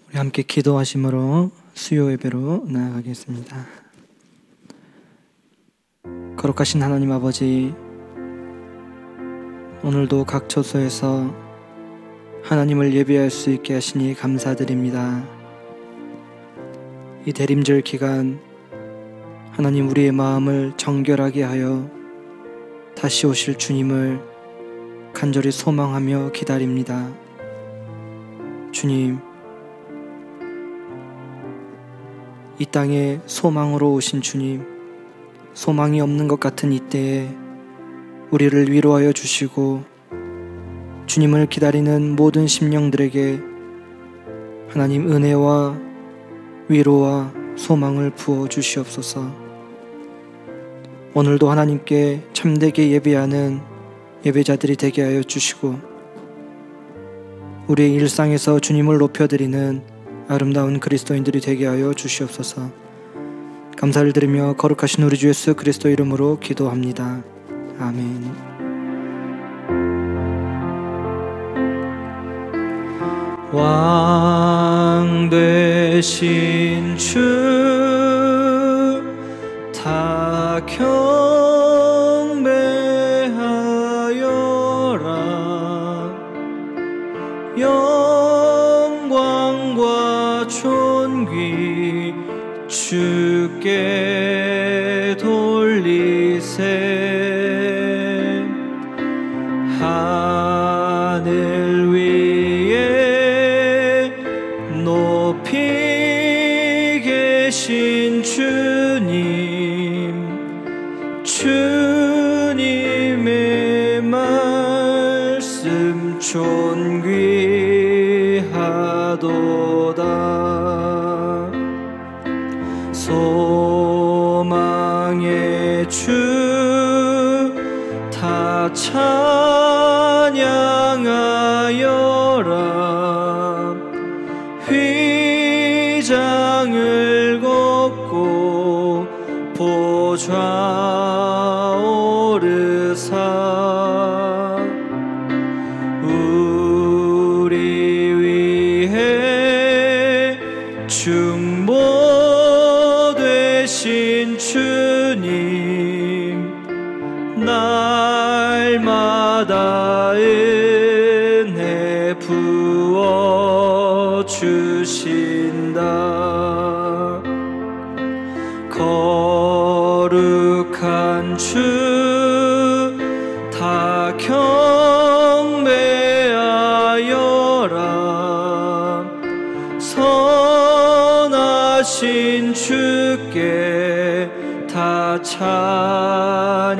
우리 함께 기도하심으로 수요 예배로 나아가겠습니다. 거룩하신 하나님 아버지, 오늘도 각 처소에서 하나님을 예배할 수 있게 하시니 감사드립니다. 이 대림절 기간 하나님, 우리의 마음을 정결하게 하여 다시 오실 주님을 간절히 소망하며 기다립니다. 주님, 이 땅에 소망으로 오신 주님, 소망이 없는 것 같은 이때에 우리를 위로하여 주시고 주님을 기다리는 모든 심령들에게 하나님 은혜와 위로와 소망을 부어 주시옵소서. 오늘도 하나님께 참되게 예배하는 예배자들이 되게 하여 주시고 우리의 일상에서 주님을 높여드리는 아름다운 그리스도인들이 되게 하여 주시옵소서. 감사를 드리며 거룩하신 우리 주 예수 그리스도 이름으로 기도합니다. 아멘. 왕 되신 주 다 경배하여라. 영광과 존귀 주께 돌리세. 하늘 위에 높이 계신 주님의 말씀 존귀하도다. 소망의 주 다 찬양하여라. 휘장을 걷고 보좌 오르사 우리 위해 중보 되신 주님, 날마다 은혜 부어 주신다. 거룩한 주 다 경배하여라. 선하신 주께 다 찬양하라.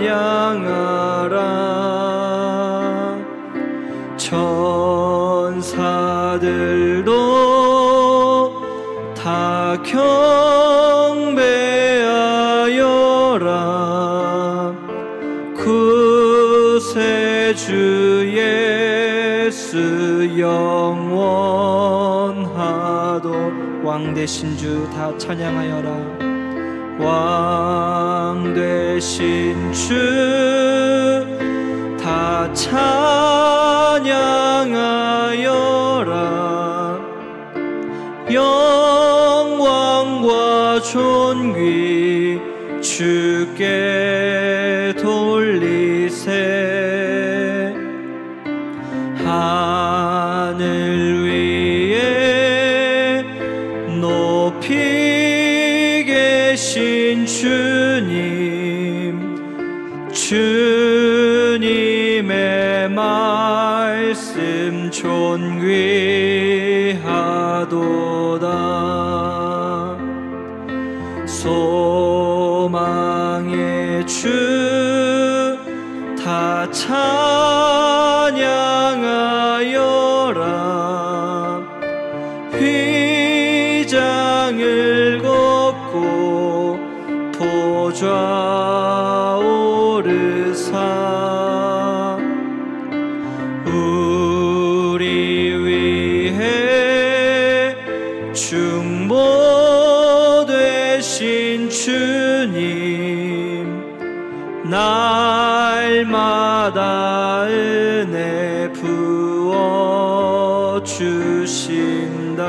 천사들도 다 경배하여라. 구세주 예수 영원하도. 왕 되신 주 다 찬양하여라. 왕 되신 주 다 찬양하여라. 영광과 존귀 주께 돌리세. 하늘 위에 높이 계신 주님의 말씀 존귀하도다. 소망의 주 다 찬양하여라. 휘장을 걷고 보좌 오르사 우리 위해 중보 되신 주님, 날마다 은혜 부어 주신다.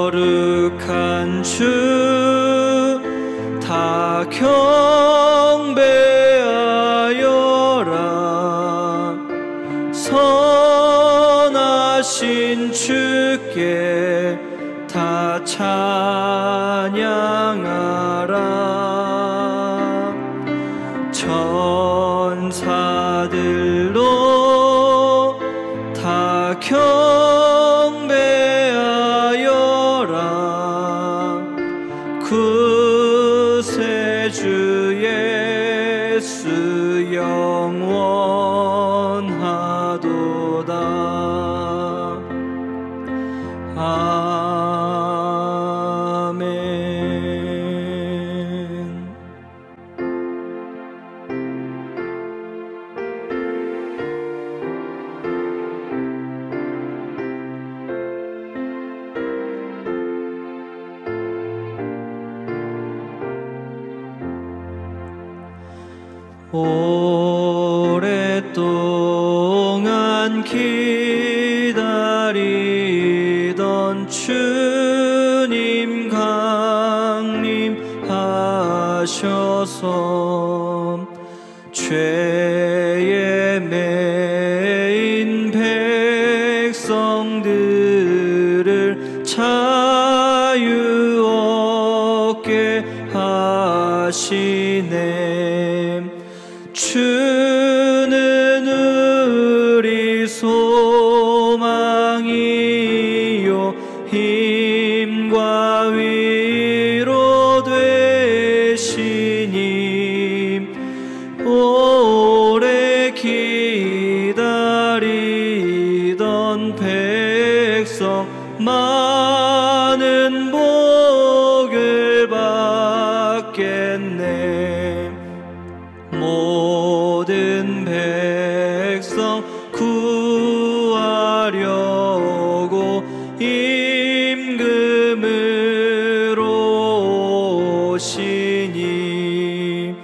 거룩한 주 다 경배하여라. 선하신 주께 다 찬양하라. 천사들로 다 경배하여라. 구세주 예수 영원하도다. 아멘. 오랫동안 기다리던 주님 강림하셔서 죄에 매인 백성들을 자유 얻게 하시네. 주는 우리 소망이요 힘과 위로 되시니 오래 기다리던 백성 많은 복을 받겠네. 모든 백성 구하려고 임금으로 오시니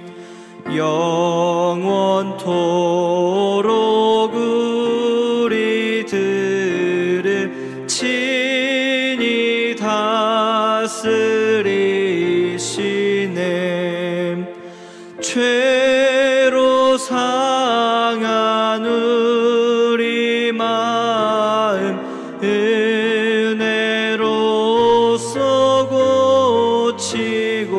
영원토록 우리들을 친히 다스리시네. 죄로 상한 우리 마음 은혜로써 고치고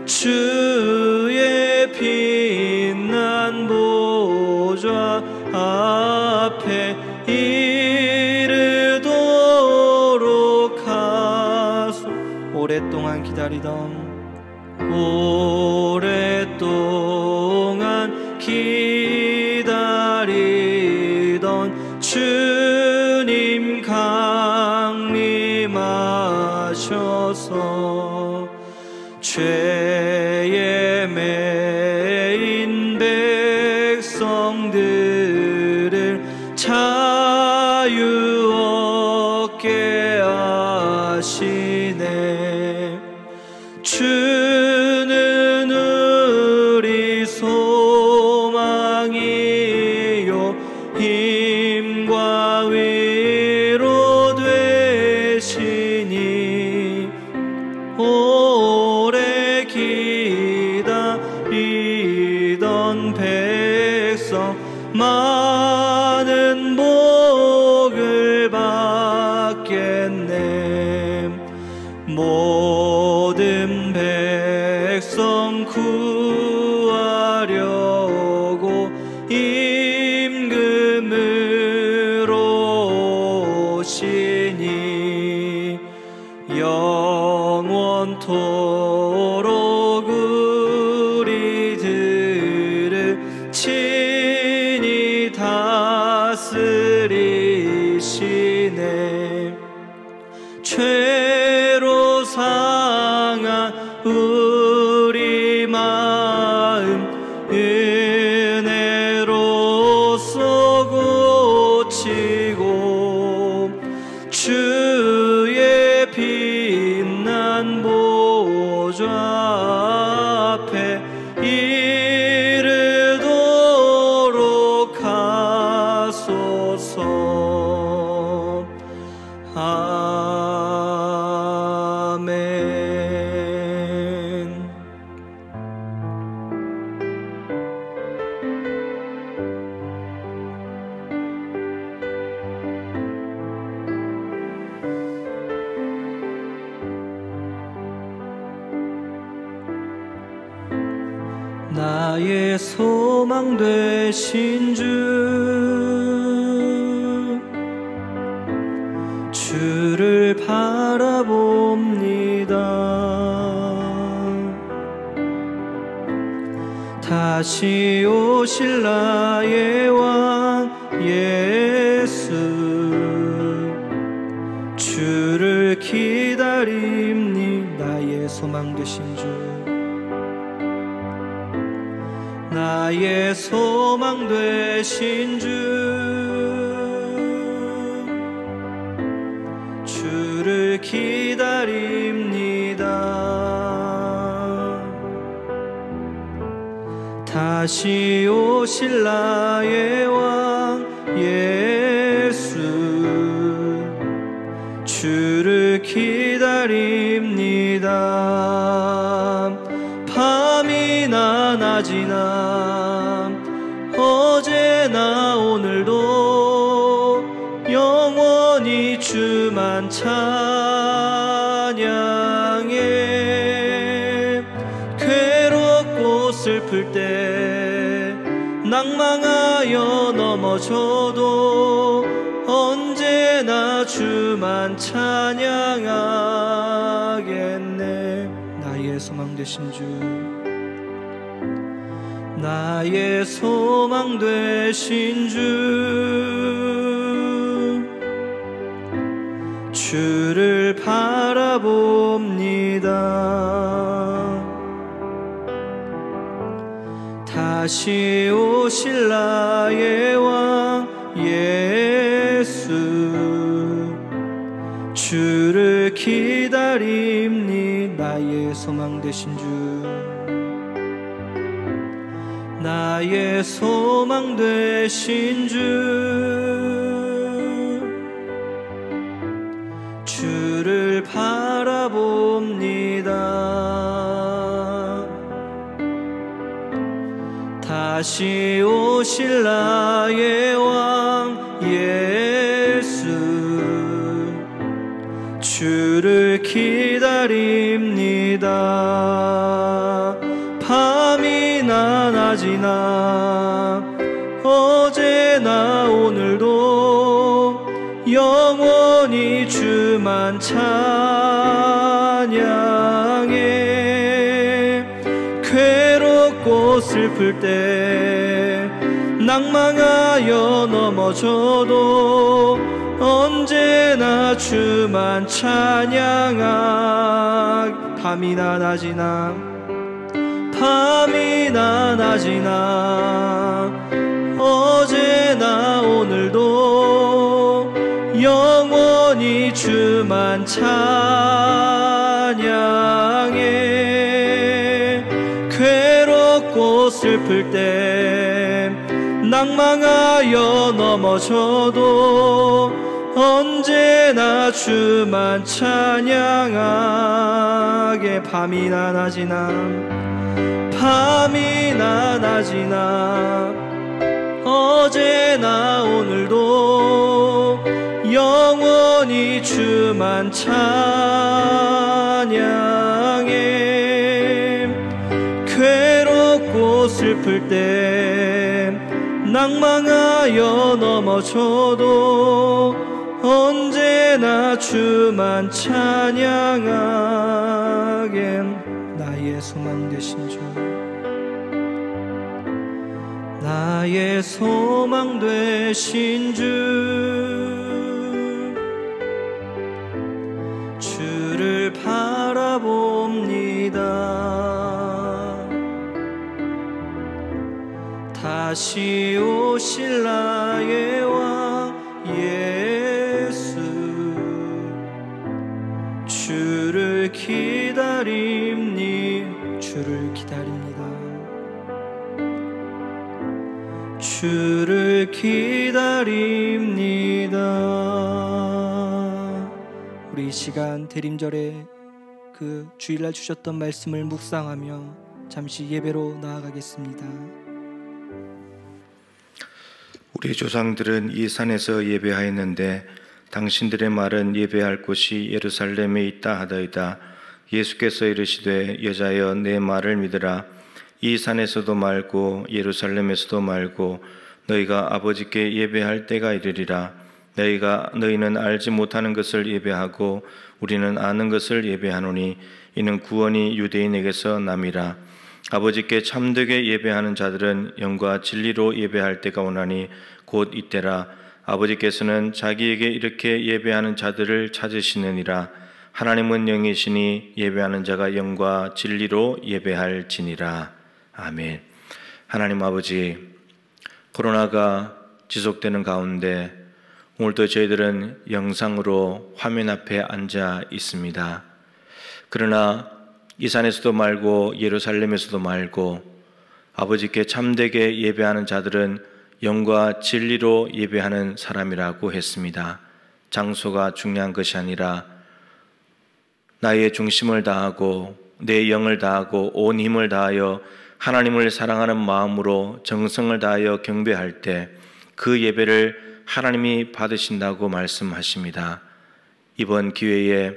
주의 빛난 보좌 앞에 이르도록 하소. 오랫동안 기다리던 주님 강림하셔서 죄에 매인 백성들을 자유 얻게 하시네. 주는 우리 소망이요 힘과 위로 되시니 오래 기다리던 백성 많은 복을 받겠네. 모든 백성 구하려고 임금으로 오시니 영원토록 우리들을 친히 다스리시네. 죄로 사 소망 되신 주를 바라봅니다. 다시 오실 나의 왕 예수, 주를 기다립니. 나의 소망 되신 주, 나의 소망 되신 주를 기다립니다. 다시 오실 나의 왕 예수, 주를 기다립니다. 밤이나 낮이나 어제나 오늘도 영원히 주만 찬양해. 괴롭고 슬플 때 낭망하여 넘어져도 언제나 주만 찬양하겠네. 나의 소망 되신 주, 나의 소망 되신 주를 바라봅니다. 다시 오실 나의 왕 예수, 주를 기다립니. 나의 소망 되신 주, 나의 소망 되신 주를 바라봅니다. 다시 오실 나의 왕 예수, 주를 기다립니다. 밤이나 낮이나 어제나 오늘도 영원히 주만 찬양해. 괴롭고 슬플 때 낭망하여 넘어져도 언제나 주만 찬양하. 밤이나 낮이나 어제나 오늘도 영원히 주만 찬양해. 괴롭고 슬플 때 낭망하여 넘어져도 언제나 주만 찬양하게. 밤이나 낮이나 어제나 오늘도 영원히 주만 찬양해. 괴롭고 슬플 때 낭망하여 넘어져도 언제나 주만 찬양하게. 나의 소망 되신 주, 나의 소망 되신 주를 바라봅니다. 다시 오실 나의 왕 예수, 주를 기다립니. 주를 기다립니다. 주를 기다립니다. 우리 이 시간 대림절에 그 주일날 주셨던 말씀을 묵상하며 잠시 예배로 나아가겠습니다. 우리 조상들은 이 산에서 예배하였는데 당신들의 말은 예배할 곳이 예루살렘에 있다 하더이다. 예수께서 이르시되 여자여 내 말을 믿으라. 이 산에서도 말고 예루살렘에서도 말고 너희가 아버지께 예배할 때가 이르리라. 너희는 알지 못하는 것을 예배하고 우리는 아는 것을 예배하노니 이는 구원이 유대인에게서 남이라. 아버지께 참되게 예배하는 자들은 영과 진리로 예배할 때가 오나니 곧 이때라. 아버지께서는 자기에게 이렇게 예배하는 자들을 찾으시느니라. 하나님은 영이시니 예배하는 자가 영과 진리로 예배할지니라. 아멘. 하나님 아버지, 코로나가 지속되는 가운데 오늘도 저희들은 영상으로 화면 앞에 앉아 있습니다. 그러나 이 산에서도 말고 예루살렘에서도 말고 아버지께 참되게 예배하는 자들은 영과 진리로 예배하는 사람이라고 했습니다. 장소가 중요한 것이 아니라 나의 중심을 다하고 내 영을 다하고 온 힘을 다하여 하나님을 사랑하는 마음으로 정성을 다하여 경배할 때 그 예배를 하나님이 받으신다고 말씀하십니다. 이번 기회에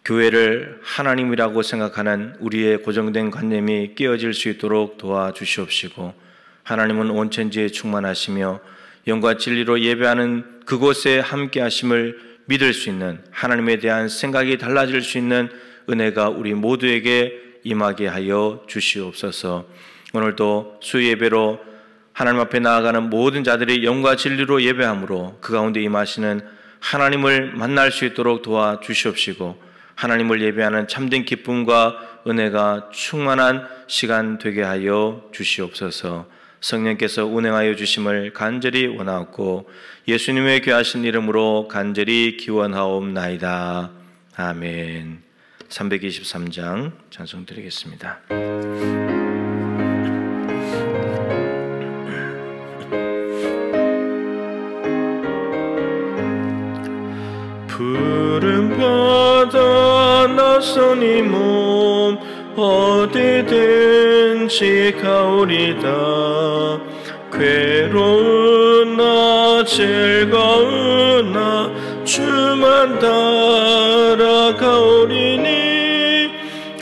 교회를 하나님이라고 생각하는 우리의 고정된 관념이 깨어질 수 있도록 도와주시옵시고, 하나님은 온천지에 충만하시며 영과 진리로 예배하는 그곳에 함께 하심을 믿을 수 있는, 하나님에 대한 생각이 달라질 수 있는 은혜가 우리 모두에게 임하게 하여 주시옵소서. 오늘도 수예배로 하나님 앞에 나아가는 모든 자들이 영과 진리로 예배함으로 그 가운데 임하시는 하나님을 만날 수 있도록 도와주시옵시고, 하나님을 예배하는 참된 기쁨과 은혜가 충만한 시간 되게 하여 주시옵소서. 성령께서 운행하여 주심을 간절히 원하옵고 예수님의 귀하신 이름으로 간절히 기원하옵나이다. 아멘. 323장 찬송 드리겠습니다. 푸른 바다 낯선 이 몸 어디든지 가오리다. 괴로우나 즐거우나 주만 따라가오리니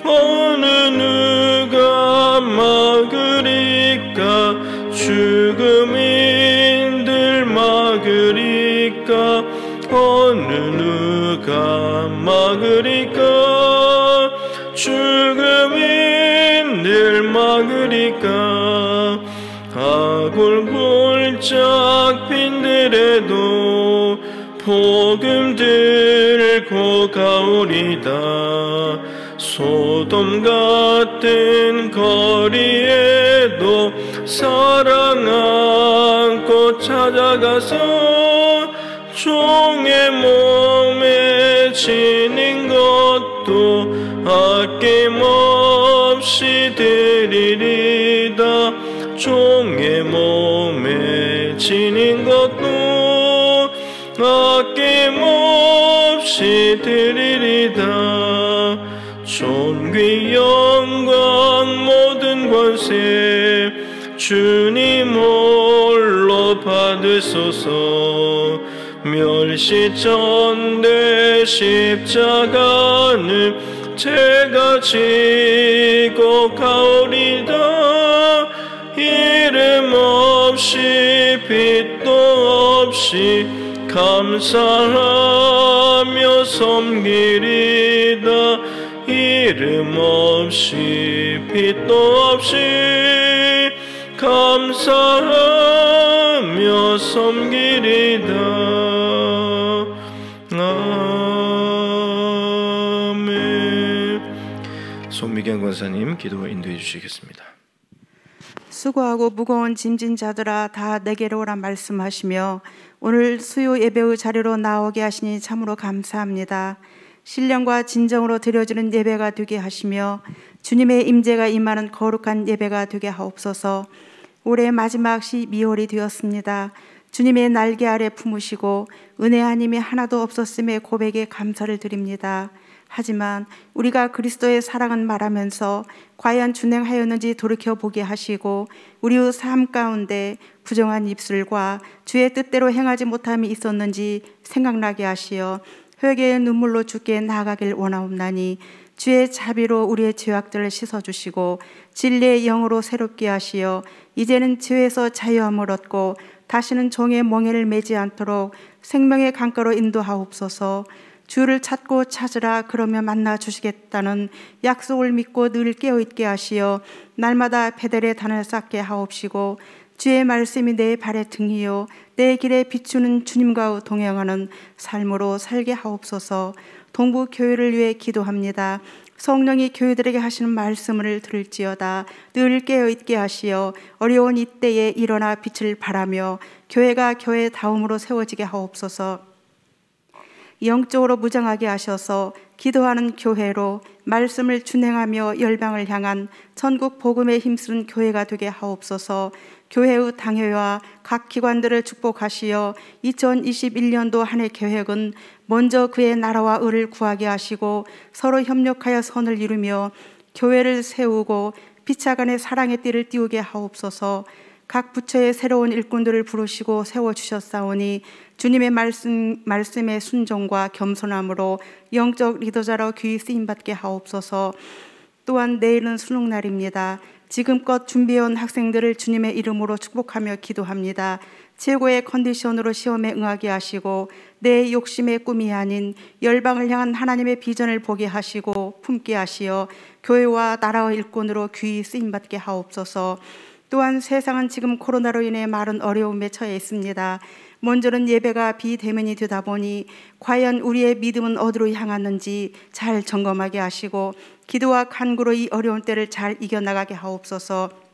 어느 누가 막으리까 죽음인들 막으리까 어느 누가 막으리까 죽음인들 막으리까 아골골짝 빈들에도 복음 들고 가오리다. 소돔 같은 거리에도 사랑 안고 찾아가서 종의 몸에 지닌 것도 아낌없이 드리리다. 종의 몸에 지닌 것도 아낌없이 드리리다. 존귀 영광 모든 권세 주님 홀로 받으소서. 멸시전대 십자가는 제가 지고 가오리다. 이름 없이 빛도 없이 감사하며 섬기리다. 이름 없이 빛도 없이 감사하며 섬기리다. 아멘. 손미경 권사님 기도 인도해 주시겠습니다. 수고하고 무거운 짐진 자들아 다 내게로 오라 말씀하시며 오늘 수요 예배의 자리로 나오게 하시니 참으로 감사합니다. 신령과 진정으로 드려지는 예배가 되게 하시며 주님의 임재가 임하는 거룩한 예배가 되게 하옵소서. 올해 마지막 12월이 되었습니다. 주님의 날개 아래 품으시고 은혜한 힘이 하나도 없었음에 고백에 감사를 드립니다. 하지만 우리가 그리스도의 사랑은 말하면서 과연 준행하였는지 돌이켜보게 하시고 우리의 삶 가운데 부정한 입술과 주의 뜻대로 행하지 못함이 있었는지 생각나게 하시어 회개의 눈물로 주께 나아가길 원하옵나니 주의 자비로 우리의 죄악들을 씻어주시고 진리의 영으로 새롭게 하시어 이제는 죄에서 자유함을 얻고 다시는 종의 멍에를 매지 않도록 생명의 강가로 인도하옵소서. 주를 찾고 찾으라 그러면 만나 주시겠다는 약속을 믿고 늘 깨어있게 하시어 날마다 베델의 단을 쌓게 하옵시고 주의 말씀이 내 발의 등이요 내 길에 비추는 주님과 동행하는 삶으로 살게 하옵소서. 동부 교회를 위해 기도합니다. 성령이 교회들에게 하시는 말씀을 들을지어다. 늘 깨어있게 하시어 어려운 이때에 일어나 빛을 발하며 교회가 교회다움으로 세워지게 하옵소서. 영적으로 무장하게 하셔서 기도하는 교회로 말씀을 준행하며 열방을 향한 전국 복음에 힘쓰는 교회가 되게 하옵소서. 교회의 당회와 각 기관들을 축복하시어 2021년도 한 해 계획은 먼저 그의 나라와 의를 구하게 하시고 서로 협력하여 선을 이루며 교회를 세우고 피차간의 사랑의 띠를 띄우게 하옵소서. 각 부처의 새로운 일꾼들을 부르시고 세워주셨사오니 주님의 말씀의 순종과 겸손함으로 영적 리더자로 귀히 쓰임받게 하옵소서. 또한 내일은 수능날입니다. 지금껏 준비해온 학생들을 주님의 이름으로 축복하며 기도합니다. 최고의 컨디션으로 시험에 응하게 하시고 내 욕심의 꿈이 아닌 열방을 향한 하나님의 비전을 보게 하시고 품게 하시어 교회와 나라의 일꾼으로 귀히 쓰임받게 하옵소서. 또한 세상은 지금 코로나로 인해 많은 어려움에 처해 있습니다. 먼저는 예배가 비대면이 되다 보니 과연 우리의 믿음은 어디로 향하는지 잘 점검하게 하시고 기도와 간구로 이 어려운 때를 잘 이겨나가게 하옵소서.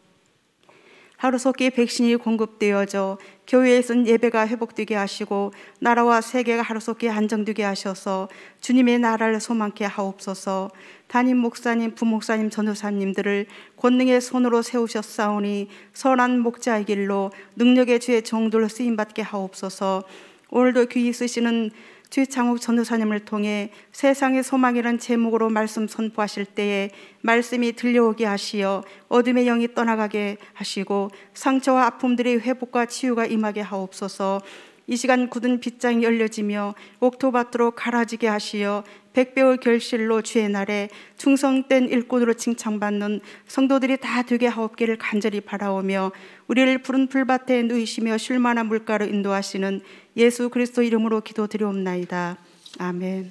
하루속히 백신이 공급되어져 교회에서는 예배가 회복되게 하시고 나라와 세계가 하루속히 안정되게 하셔서 주님의 나라를 소망케 하옵소서. 담임 목사님, 부목사님, 전도사님들을 권능의 손으로 세우셨사오니 선한 목자의 길로 능력의 주의 종들로 쓰임받게 하옵소서. 오늘도 귀히 쓰시는 최창욱 전도사님을 통해 세상의 소망이란 제목으로 말씀 선포하실 때에 말씀이 들려오게 하시어 어둠의 영이 떠나가게 하시고 상처와 아픔들의 회복과 치유가 임하게 하옵소서. 이 시간 굳은 빗장이 열려지며 옥토밭으로 갈아지게 하시어 백배의 결실로 주의 날에 충성된 일꾼으로 칭찬받는 성도들이 다 되게 하옵기를 간절히 바라오며 우리를 푸른 풀밭에 누이시며 쉴만한 물가로 인도하시는 예수 그리스도 이름으로 기도드리옵나이다. 아멘.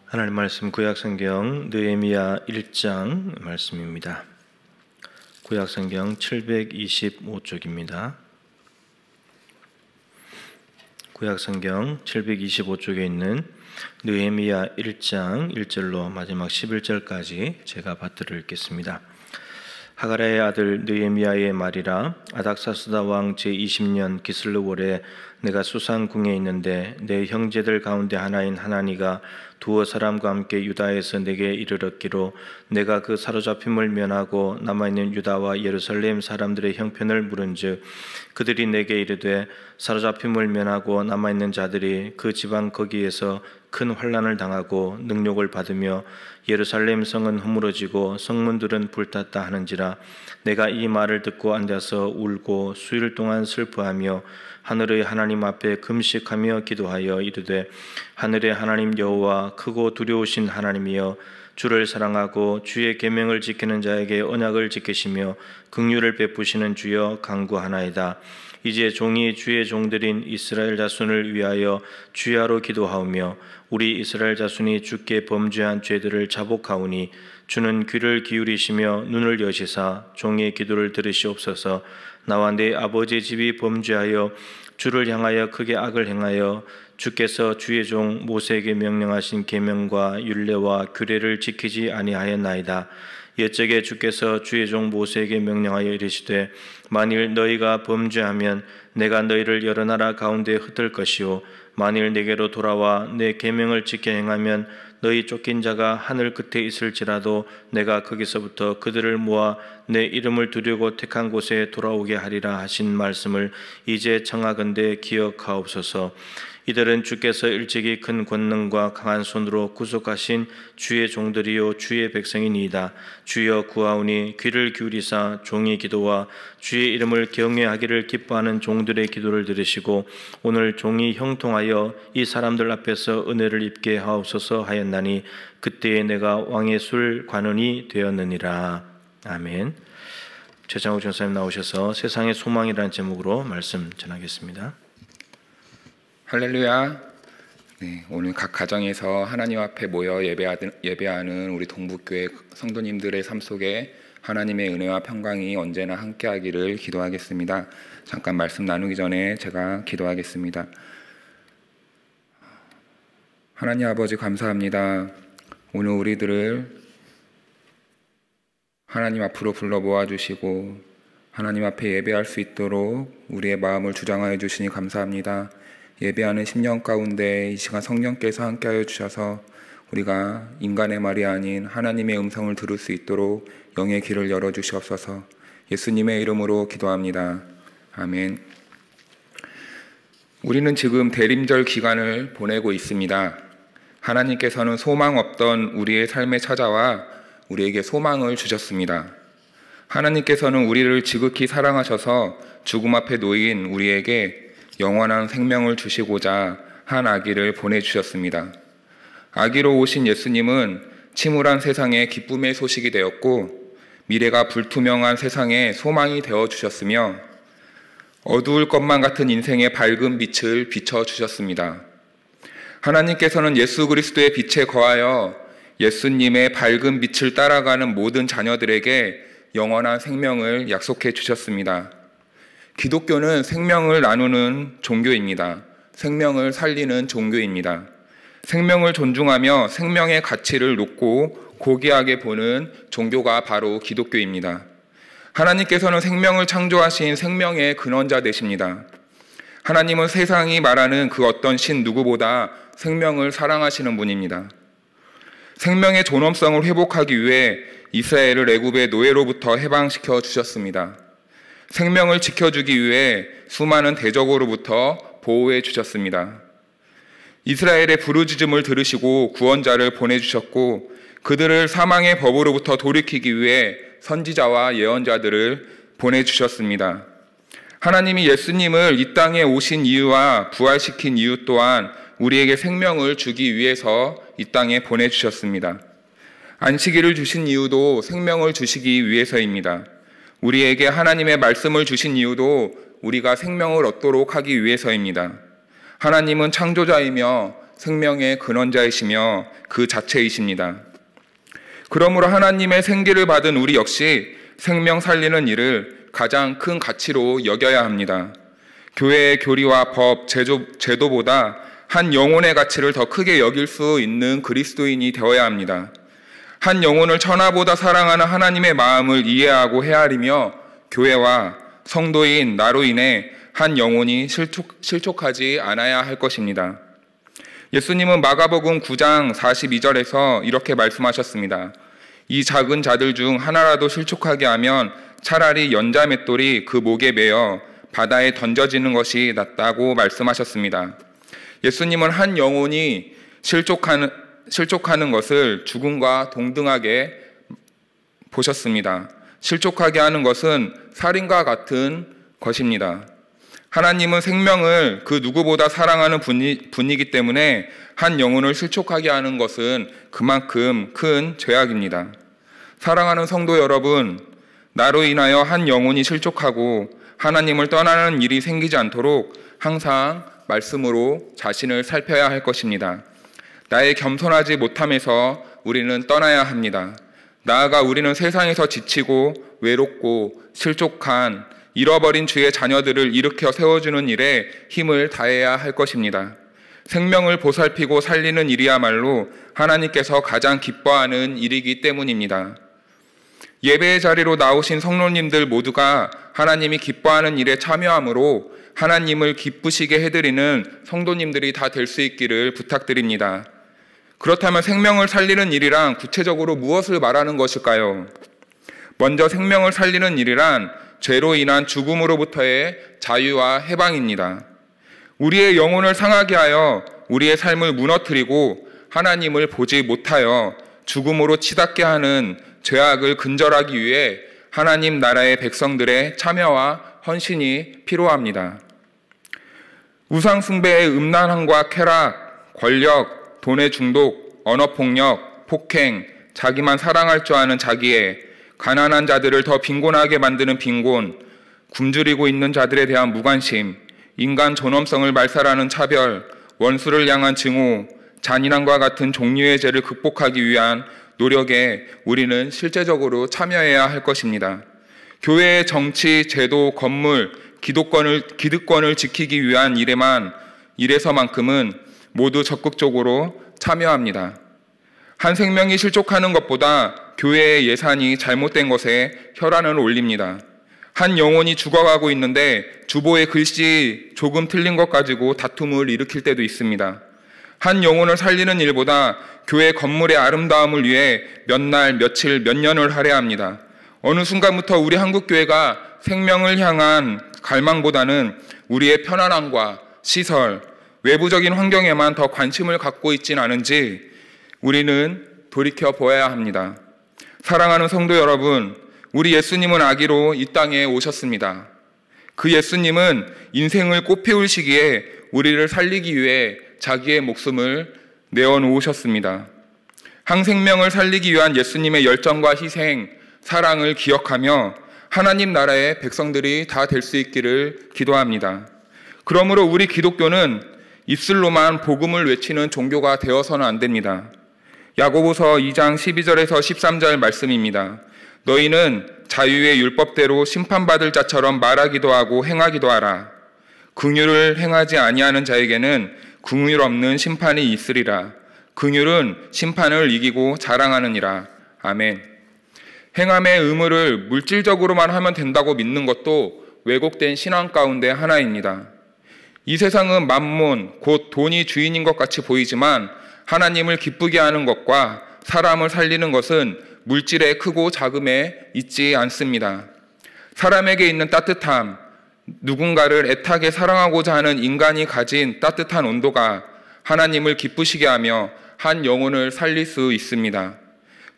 하나님 말씀 구약성경 느헤미야 1장 말씀입니다. 구약성경 725쪽입니다. 구약성경 725쪽에 있는 느헤미야 1장 1절로 마지막 11절까지 제가 받들어 읽겠습니다. 하가랴의 아들 느헤미야의 말이라. 아닥사스다 왕 제20년 기슬르월에 내가 수산궁에 있는데 내 형제들 가운데 하나인 하나니가 두어 사람과 함께 유다에서 내게 이르렀기로 내가 그 사로잡힘을 면하고 남아있는 유다와 예루살렘 사람들의 형편을 물은즉 그들이 내게 이르되 사로잡힘을 면하고 남아있는 자들이 그 지방 거기에서 큰 환난을 당하고 능욕을 받으며 예루살렘 성은 허물어지고 성문들은 불탔다 하는지라. 내가 이 말을 듣고 앉아서 울고 수일 동안 슬퍼하며 하늘의 하나님 앞에 금식하며 기도하여 이르되 하늘의 하나님 여호와 크고 두려우신 하나님이여 주를 사랑하고 주의 계명을 지키는 자에게 언약을 지키시며 긍휼을 베푸시는 주여 간구하나이다. 이제 종이 주의 종들인 이스라엘 자손을 위하여 주야로 기도하오며 우리 이스라엘 자손이 주께 범죄한 죄들을 자복하오니 주는 귀를 기울이시며 눈을 여시사 종의 기도를 들으시옵소서. 나와 내 아버지 집이 범죄하여 주를 향하여 크게 악을 행하여 주께서 주의 종 모세에게 명령하신 계명과 율례와 규례를 지키지 아니하였나이다. 옛적에 주께서 주의 종 모세에게 명령하여 이르시되 만일 너희가 범죄하면 내가 너희를 여러 나라 가운데 흩을 것이요 만일 내게로 돌아와 내 계명을 지켜 행하면 너희 쫓긴 자가 하늘 끝에 있을지라도 내가 거기서부터 그들을 모아 내 이름을 두려고 택한 곳에 돌아오게 하리라 하신 말씀을 이제 청하건대 기억하옵소서. 이들은 주께서 일찍이 큰 권능과 강한 손으로 구속하신 주의 종들이요 주의 백성이니이다. 주여 구하오니 귀를 기울이사 종의 기도와 주의 이름을 경외하기를 기뻐하는 종들의 기도를 들으시고 오늘 종이 형통하여 이 사람들 앞에서 은혜를 입게 하옵소서 하였나니 그때에 내가 왕의 술 관원이 되었느니라. 아멘. 최장욱 전사님 나오셔서 세상의 소망이라는 제목으로 말씀 전하겠습니다. 할렐루야. 네, 오늘 각 가정에서 하나님 앞에 모여 예배하는 우리 동북교회 성도님들의 삶 속에 하나님의 은혜와 평강이 언제나 함께하기를 기도하겠습니다. 잠깐 말씀 나누기 전에 제가 기도하겠습니다. 하나님 아버지 감사합니다. 오늘 우리들을 하나님 앞으로 불러 모아주시고 하나님 앞에 예배할 수 있도록 우리의 마음을 주장하여 주시니 감사합니다. 예배하는 10년 가운데 이 시간 성령께서 함께하여 주셔서 우리가 인간의 말이 아닌 하나님의 음성을 들을 수 있도록 영의 길을 열어주시옵소서. 예수님의 이름으로 기도합니다. 아멘. 우리는 지금 대림절 기간을 보내고 있습니다. 하나님께서는 소망 없던 우리의 삶에 찾아와 우리에게 소망을 주셨습니다. 하나님께서는 우리를 지극히 사랑하셔서 죽음 앞에 놓인 우리에게 영원한 생명을 주시고자 한 아기를 보내주셨습니다. 아기로 오신 예수님은 침울한 세상에 기쁨의 소식이 되었고 미래가 불투명한 세상에 소망이 되어주셨으며 어두울 것만 같은 인생의 밝은 빛을 비춰주셨습니다. 하나님께서는 예수 그리스도의 빛에 거하여 예수님의 밝은 빛을 따라가는 모든 자녀들에게 영원한 생명을 약속해 주셨습니다. 기독교는 생명을 나누는 종교입니다. 생명을 살리는 종교입니다. 생명을 존중하며 생명의 가치를 높고 고귀하게 보는 종교가 바로 기독교입니다. 하나님께서는 생명을 창조하신 생명의 근원자 되십니다. 하나님은 세상이 말하는 그 어떤 신 누구보다 생명을 사랑하시는 분입니다. 생명의 존엄성을 회복하기 위해 이스라엘을 애굽의 노예로부터 해방시켜 주셨습니다. 생명을 지켜주기 위해 수많은 대적으로부터 보호해 주셨습니다. 이스라엘의 부르짖음을 들으시고 구원자를 보내주셨고 그들을 사망의 법으로부터 돌이키기 위해 선지자와 예언자들을 보내주셨습니다. 하나님이 예수님을 이 땅에 오신 이유와 부활시킨 이유 또한 우리에게 생명을 주기 위해서 이 땅에 보내주셨습니다. 안식일을 주신 이유도 생명을 주시기 위해서입니다. 우리에게 하나님의 말씀을 주신 이유도 우리가 생명을 얻도록 하기 위해서입니다. 하나님은 창조자이며 생명의 근원자이시며 그 자체이십니다. 그러므로 하나님의 생기를 받은 우리 역시 생명 살리는 일을 가장 큰 가치로 여겨야 합니다. 교회의 교리와 법, 제도보다 한 영혼의 가치를 더 크게 여길 수 있는 그리스도인이 되어야 합니다. 한 영혼을 천하보다 사랑하는 하나님의 마음을 이해하고 헤아리며 교회와 성도인 나로 인해 한 영혼이 실족하지 않아야 할 것입니다. 예수님은 마가복음 9장 42절에서 이렇게 말씀하셨습니다. 이 작은 자들 중 하나라도 실족하게 하면 차라리 연자 맷돌이 그 목에 매어 바다에 던져지는 것이 낫다고 말씀하셨습니다. 예수님은 한 영혼이 실족하는 것을 죽음과 동등하게 보셨습니다. 실족하게 하는 것은 살인과 같은 것입니다. 하나님은 생명을 그 누구보다 사랑하는 분이기 때문에 한 영혼을 실족하게 하는 것은 그만큼 큰 죄악입니다. 사랑하는 성도 여러분, 나로 인하여 한 영혼이 실족하고 하나님을 떠나는 일이 생기지 않도록 항상 말씀으로 자신을 살펴야 할 것입니다. 나의 겸손하지 못함에서 우리는 떠나야 합니다. 나아가 우리는 세상에서 지치고 외롭고 실족한 잃어버린 주의 자녀들을 일으켜 세워주는 일에 힘을 다해야 할 것입니다. 생명을 보살피고 살리는 일이야말로 하나님께서 가장 기뻐하는 일이기 때문입니다. 예배의 자리로 나오신 성도님들 모두가 하나님이 기뻐하는 일에 참여함으로 하나님을 기쁘시게 해드리는 성도님들이 다 될 수 있기를 부탁드립니다. 그렇다면 생명을 살리는 일이란 구체적으로 무엇을 말하는 것일까요? 먼저 생명을 살리는 일이란 죄로 인한 죽음으로부터의 자유와 해방입니다. 우리의 영혼을 상하게 하여 우리의 삶을 무너뜨리고 하나님을 보지 못하여 죽음으로 치닫게 하는 죄악을 근절하기 위해 하나님 나라의 백성들의 참여와 헌신이 필요합니다. 우상숭배의 음란함과 쾌락, 권력, 돈의 중독, 언어폭력, 폭행, 자기만 사랑할 줄 아는 자기애, 가난한 자들을 더 빈곤하게 만드는 빈곤, 굶주리고 있는 자들에 대한 무관심, 인간 존엄성을 말살하는 차별, 원수를 향한 증오, 잔인함과 같은 종류의 죄를 극복하기 위한 노력에 우리는 실제적으로 참여해야 할 것입니다. 교회의 정치, 제도, 건물, 기득권을 지키기 위한 일에서만큼은 모두 적극적으로 참여합니다. 한 생명이 실족하는 것보다 교회의 예산이 잘못된 것에 혈안을 올립니다. 한 영혼이 죽어가고 있는데 주보의 글씨 조금 틀린 것 가지고 다툼을 일으킬 때도 있습니다. 한 영혼을 살리는 일보다 교회 건물의 아름다움을 위해 몇 날, 며칠, 몇 년을 할애합니다. 어느 순간부터 우리 한국교회가 생명을 향한 갈망보다는 우리의 편안함과 시설, 외부적인 환경에만 더 관심을 갖고 있진 않은지 우리는 돌이켜 보아야 합니다. 사랑하는 성도 여러분, 우리 예수님은 아기로 이 땅에 오셨습니다. 그 예수님은 인생을 꽃피울 시기에 우리를 살리기 위해 자기의 목숨을 내어놓으셨습니다. 항생명을 살리기 위한 예수님의 열정과 희생, 사랑을 기억하며 하나님 나라의 백성들이 다 될 수 있기를 기도합니다. 그러므로 우리 기독교는 입술로만 복음을 외치는 종교가 되어서는 안 됩니다. 야고보서 2장 12절에서 13절 말씀입니다. 너희는 자유의 율법대로 심판받을 자처럼 말하기도 하고 행하기도 하라. 긍휼을 행하지 아니하는 자에게는 긍휼 없는 심판이 있으리라. 긍휼은 심판을 이기고 자랑하느니라. 아멘. 행함의 의무를 물질적으로만 하면 된다고 믿는 것도 왜곡된 신앙 가운데 하나입니다. 이 세상은 만몬, 곧 돈이 주인인 것 같이 보이지만 하나님을 기쁘게 하는 것과 사람을 살리는 것은 물질의 크고 작음에 있지 않습니다. 사람에게 있는 따뜻함, 누군가를 애타게 사랑하고자 하는 인간이 가진 따뜻한 온도가 하나님을 기쁘시게 하며 한 영혼을 살릴 수 있습니다.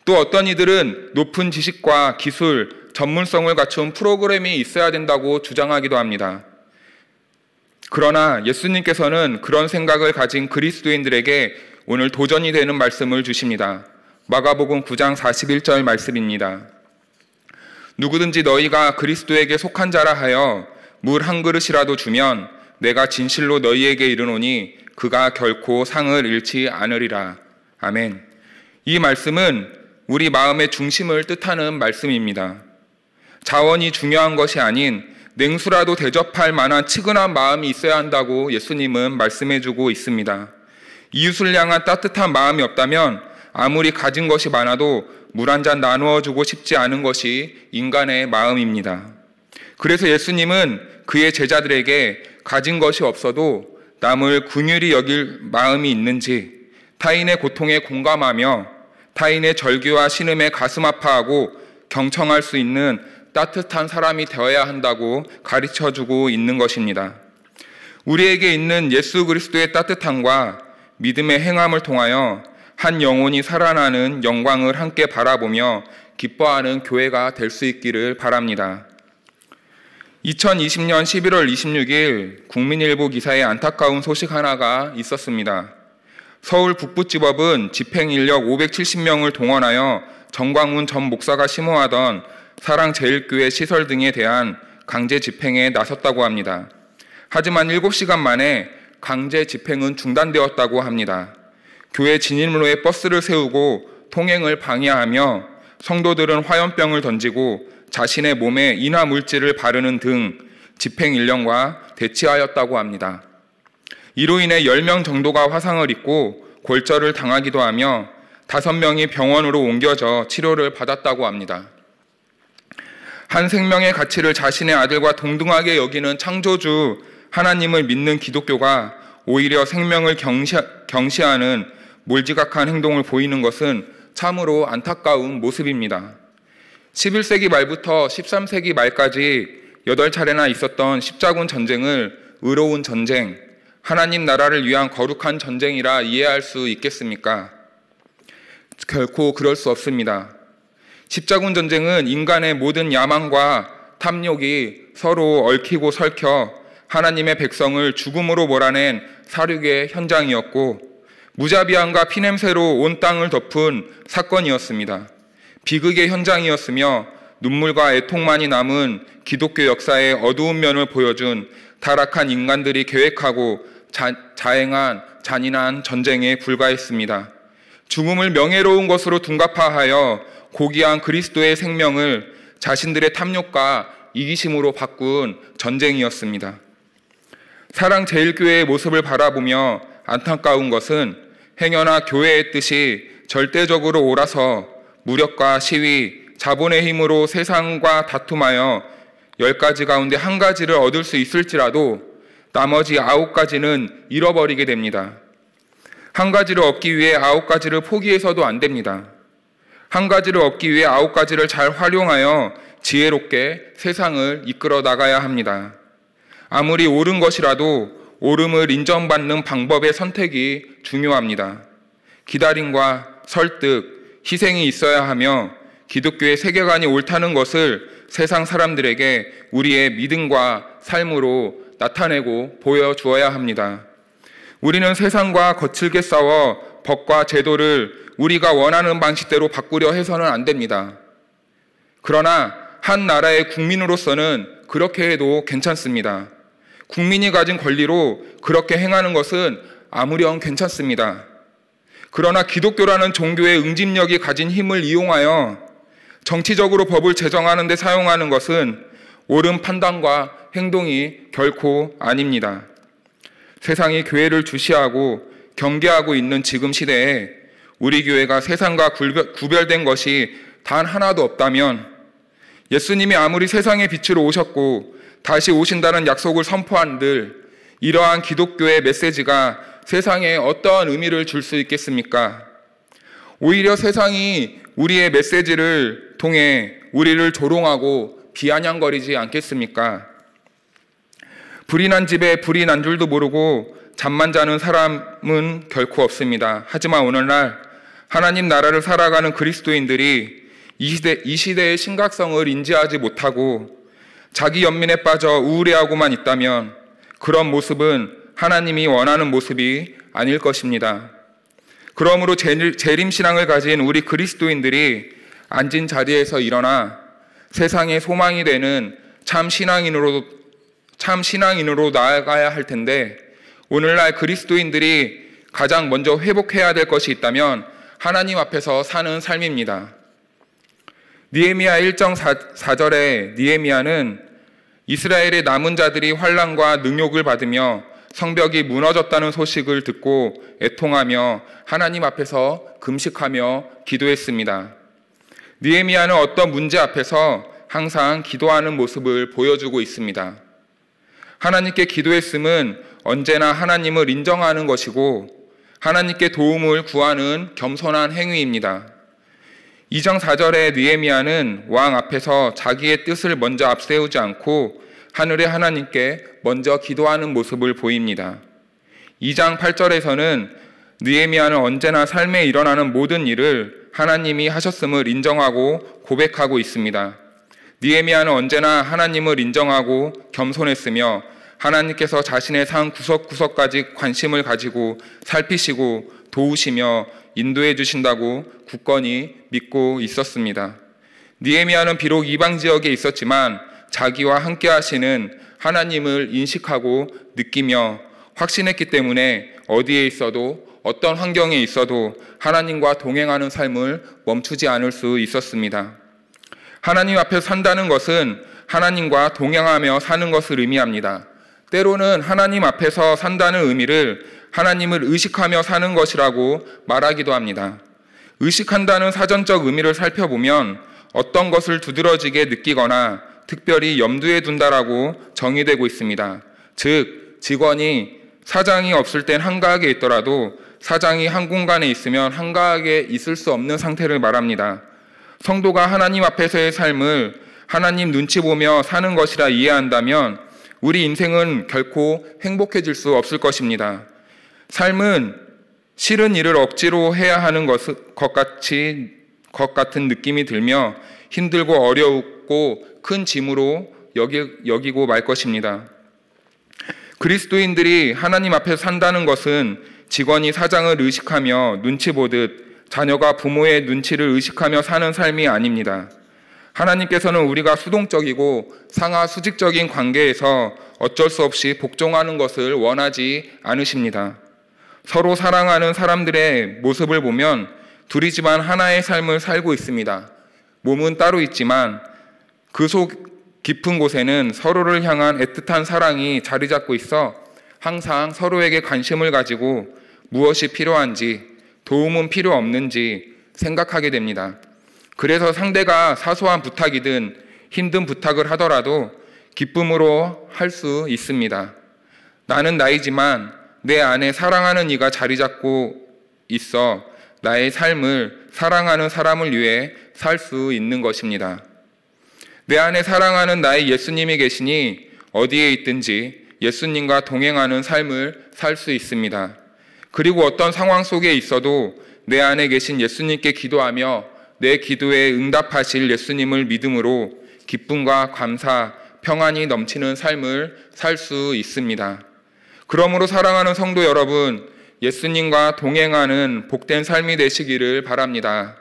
또 어떤 이들은 높은 지식과 기술, 전문성을 갖춘 프로그램이 있어야 된다고 주장하기도 합니다. 그러나 예수님께서는 그런 생각을 가진 그리스도인들에게 오늘 도전이 되는 말씀을 주십니다. 마가복음 9장 41절 말씀입니다. 누구든지 너희가 그리스도에게 속한 자라 하여 물 한 그릇이라도 주면 내가 진실로 너희에게 이르노니 그가 결코 상을 잃지 않으리라. 아멘. 이 말씀은 우리 마음의 중심을 뜻하는 말씀입니다. 자원이 중요한 것이 아닌 냉수라도 대접할 만한 측은한 마음이 있어야 한다고 예수님은 말씀해주고 있습니다. 이웃을 향한 따뜻한 마음이 없다면 아무리 가진 것이 많아도 물 한 잔 나누어주고 싶지 않은 것이 인간의 마음입니다. 그래서 예수님은 그의 제자들에게 가진 것이 없어도 남을 긍휼히 여길 마음이 있는지, 타인의 고통에 공감하며 타인의 절규와 신음에 가슴 아파하고 경청할 수 있는 따뜻한 사람이 되어야 한다고 가르쳐주고 있는 것입니다. 우리에게 있는 예수 그리스도의 따뜻함과 믿음의 행함을 통하여 한 영혼이 살아나는 영광을 함께 바라보며 기뻐하는 교회가 될 수 있기를 바랍니다. 2020년 11월 26일 국민일보 기사에 안타까운 소식 하나가 있었습니다. 서울 북부지법은 집행인력 570명을 동원하여 정광훈 전 목사가 심호하던 사랑제일교회 시설 등에 대한 강제 집행에 나섰다고 합니다. 하지만 7시간 만에 강제 집행은 중단되었다고 합니다. 교회 진입로에 버스를 세우고 통행을 방해하며 성도들은 화염병을 던지고 자신의 몸에 인화 물질을 바르는 등 집행 일령과 대치하였다고 합니다. 이로 인해 10명 정도가 화상을 입고 골절을 당하기도 하며 5명이 병원으로 옮겨져 치료를 받았다고 합니다. 한 생명의 가치를 자신의 아들과 동등하게 여기는 창조주 하나님을 믿는 기독교가 오히려 생명을 경시하는 몰지각한 행동을 보이는 것은 참으로 안타까운 모습입니다. 11세기 말부터 13세기 말까지 8차례나 있었던 십자군 전쟁을 의로운 전쟁, 하나님 나라를 위한 거룩한 전쟁이라 이해할 수 있겠습니까? 결코 그럴 수 없습니다. 십자군 전쟁은 인간의 모든 야망과 탐욕이 서로 얽히고 설켜 하나님의 백성을 죽음으로 몰아낸 사륙의 현장이었고, 무자비함과 피냄새로 온 땅을 덮은 사건이었습니다. 비극의 현장이었으며 눈물과 애통만이 남은 기독교 역사의 어두운 면을 보여준 타락한 인간들이 계획하고 자행한 잔인한 전쟁에 불과했습니다. 죽음을 명예로운 것으로 둔갑화하여 고귀한 그리스도의 생명을 자신들의 탐욕과 이기심으로 바꾼 전쟁이었습니다. 사랑제일교회의 모습을 바라보며 안타까운 것은 행여나 교회의 뜻이 절대적으로 옳아서 무력과 시위, 자본의 힘으로 세상과 다툼하여 10가지 가운데 1가지를 얻을 수 있을지라도 나머지 9가지는 잃어버리게 됩니다. 1가지를 얻기 위해 9가지를 포기해서도 안 됩니다. 1가지를 얻기 위해 9가지를 잘 활용하여 지혜롭게 세상을 이끌어 나가야 합니다. 아무리 옳은 것이라도 옳음을 인정받는 방법의 선택이 중요합니다. 기다림과 설득, 희생이 있어야 하며 기독교의 세계관이 옳다는 것을 세상 사람들에게 우리의 믿음과 삶으로 나타내고 보여주어야 합니다. 우리는 세상과 거칠게 싸워 법과 제도를 우리가 원하는 방식대로 바꾸려 해서는 안 됩니다. 그러나 한 나라의 국민으로서는 그렇게 해도 괜찮습니다. 국민이 가진 권리로 그렇게 행하는 것은 아무렴 괜찮습니다. 그러나 기독교라는 종교의 응집력이 가진 힘을 이용하여 정치적으로 법을 제정하는 데 사용하는 것은 옳은 판단과 행동이 결코 아닙니다. 세상이 교회를 주시하고 경계하고 있는 지금 시대에 우리 교회가 세상과 구별된 것이 단 하나도 없다면, 예수님이 아무리 세상의 빛으로 오셨고 다시 오신다는 약속을 선포한들 이러한 기독교의 메시지가 세상에 어떠한 의미를 줄 수 있겠습니까? 오히려 세상이 우리의 메시지를 통해 우리를 조롱하고 비아냥거리지 않겠습니까? 불이 난 집에 불이 난 줄도 모르고 잠만 자는 사람은 결코 없습니다. 하지만 오늘날 하나님 나라를 살아가는 그리스도인들이 이 시대의 심각성을 인지하지 못하고 자기 연민에 빠져 우울해하고만 있다면 그런 모습은 하나님이 원하는 모습이 아닐 것입니다. 그러므로 재림신앙을 가진 우리 그리스도인들이 앉은 자리에서 일어나 세상의 소망이 되는 참 신앙인으로 나아가야 할 텐데, 오늘날 그리스도인들이 가장 먼저 회복해야 될 것이 있다면 하나님 앞에서 사는 삶입니다. 느헤미야 1장 4절에 느헤미야는 이스라엘의 남은 자들이 환난과 능욕을 받으며 성벽이 무너졌다는 소식을 듣고 애통하며 하나님 앞에서 금식하며 기도했습니다. 느헤미야는 어떤 문제 앞에서 항상 기도하는 모습을 보여주고 있습니다. 하나님께 기도했음은 언제나 하나님을 인정하는 것이고 하나님께 도움을 구하는 겸손한 행위입니다. 2장 4절에 느헤미야는 왕 앞에서 자기의 뜻을 먼저 앞세우지 않고 하늘의 하나님께 먼저 기도하는 모습을 보입니다. 2장 8절에서는 느헤미야는 언제나 삶에 일어나는 모든 일을 하나님이 하셨음을 인정하고 고백하고 있습니다. 느헤미야는 언제나 하나님을 인정하고 겸손했으며 하나님께서 자신의 삶 구석구석까지 관심을 가지고 살피시고 도우시며 인도해 주신다고 굳건히 믿고 있었습니다. 느헤미야는 비록 이방 지역에 있었지만 자기와 함께 하시는 하나님을 인식하고 느끼며 확신했기 때문에 어디에 있어도 어떤 환경에 있어도 하나님과 동행하는 삶을 멈추지 않을 수 있었습니다. 하나님 앞에 산다는 것은 하나님과 동행하며 사는 것을 의미합니다. 때로는 하나님 앞에서 산다는 의미를 하나님을 의식하며 사는 것이라고 말하기도 합니다. 의식한다는 사전적 의미를 살펴보면 어떤 것을 두드러지게 느끼거나 특별히 염두에 둔다라고 정의되고 있습니다. 즉, 직원이 사장이 없을 땐 한가하게 있더라도 사장이 한 공간에 있으면 한가하게 있을 수 없는 상태를 말합니다. 성도가 하나님 앞에서의 삶을 하나님 눈치 보며 사는 것이라 이해한다면 우리 인생은 결코 행복해질 수 없을 것입니다. 삶은 싫은 일을 억지로 해야 하는 것 같은 느낌이 들며 힘들고 어렵고 큰 짐으로 여기고 말 것입니다. 그리스도인들이 하나님 앞에서 산다는 것은 직원이 사장을 의식하며 눈치 보듯 자녀가 부모의 눈치를 의식하며 사는 삶이 아닙니다. 하나님께서는 우리가 수동적이고 상하 수직적인 관계에서 어쩔 수 없이 복종하는 것을 원하지 않으십니다. 서로 사랑하는 사람들의 모습을 보면 둘이지만 하나의 삶을 살고 있습니다. 몸은 따로 있지만 그 속 깊은 곳에는 서로를 향한 애틋한 사랑이 자리 잡고 있어 항상 서로에게 관심을 가지고 무엇이 필요한지, 도움은 필요 없는지 생각하게 됩니다. 그래서 상대가 사소한 부탁이든 힘든 부탁을 하더라도 기쁨으로 할 수 있습니다. 나는 나이지만 내 안에 사랑하는 이가 자리 잡고 있어 나의 삶을 사랑하는 사람을 위해 살 수 있는 것입니다. 내 안에 사랑하는 나의 예수님이 계시니 어디에 있든지 예수님과 동행하는 삶을 살 수 있습니다. 그리고 어떤 상황 속에 있어도 내 안에 계신 예수님께 기도하며 내 기도에 응답하실 예수님을 믿음으로 기쁨과 감사, 평안이 넘치는 삶을 살 수 있습니다. 그러므로 사랑하는 성도 여러분, 예수님과 동행하는 복된 삶이 되시기를 바랍니다.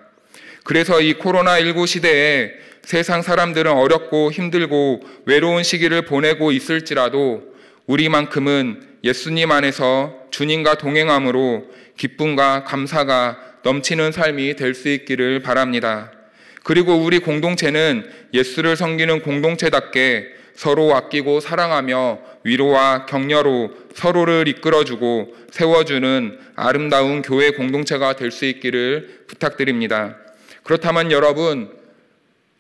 그래서 이 코로나19 시대에 세상 사람들은 어렵고 힘들고 외로운 시기를 보내고 있을지라도 우리만큼은 예수님 안에서 주님과 동행함으로 기쁨과 감사가 넘치는 삶이 될 수 있기를 바랍니다. 그리고 우리 공동체는 예수를 섬기는 공동체답게 서로 아끼고 사랑하며 위로와 격려로 서로를 이끌어주고 세워주는 아름다운 교회 공동체가 될 수 있기를 부탁드립니다. 그렇다면 여러분,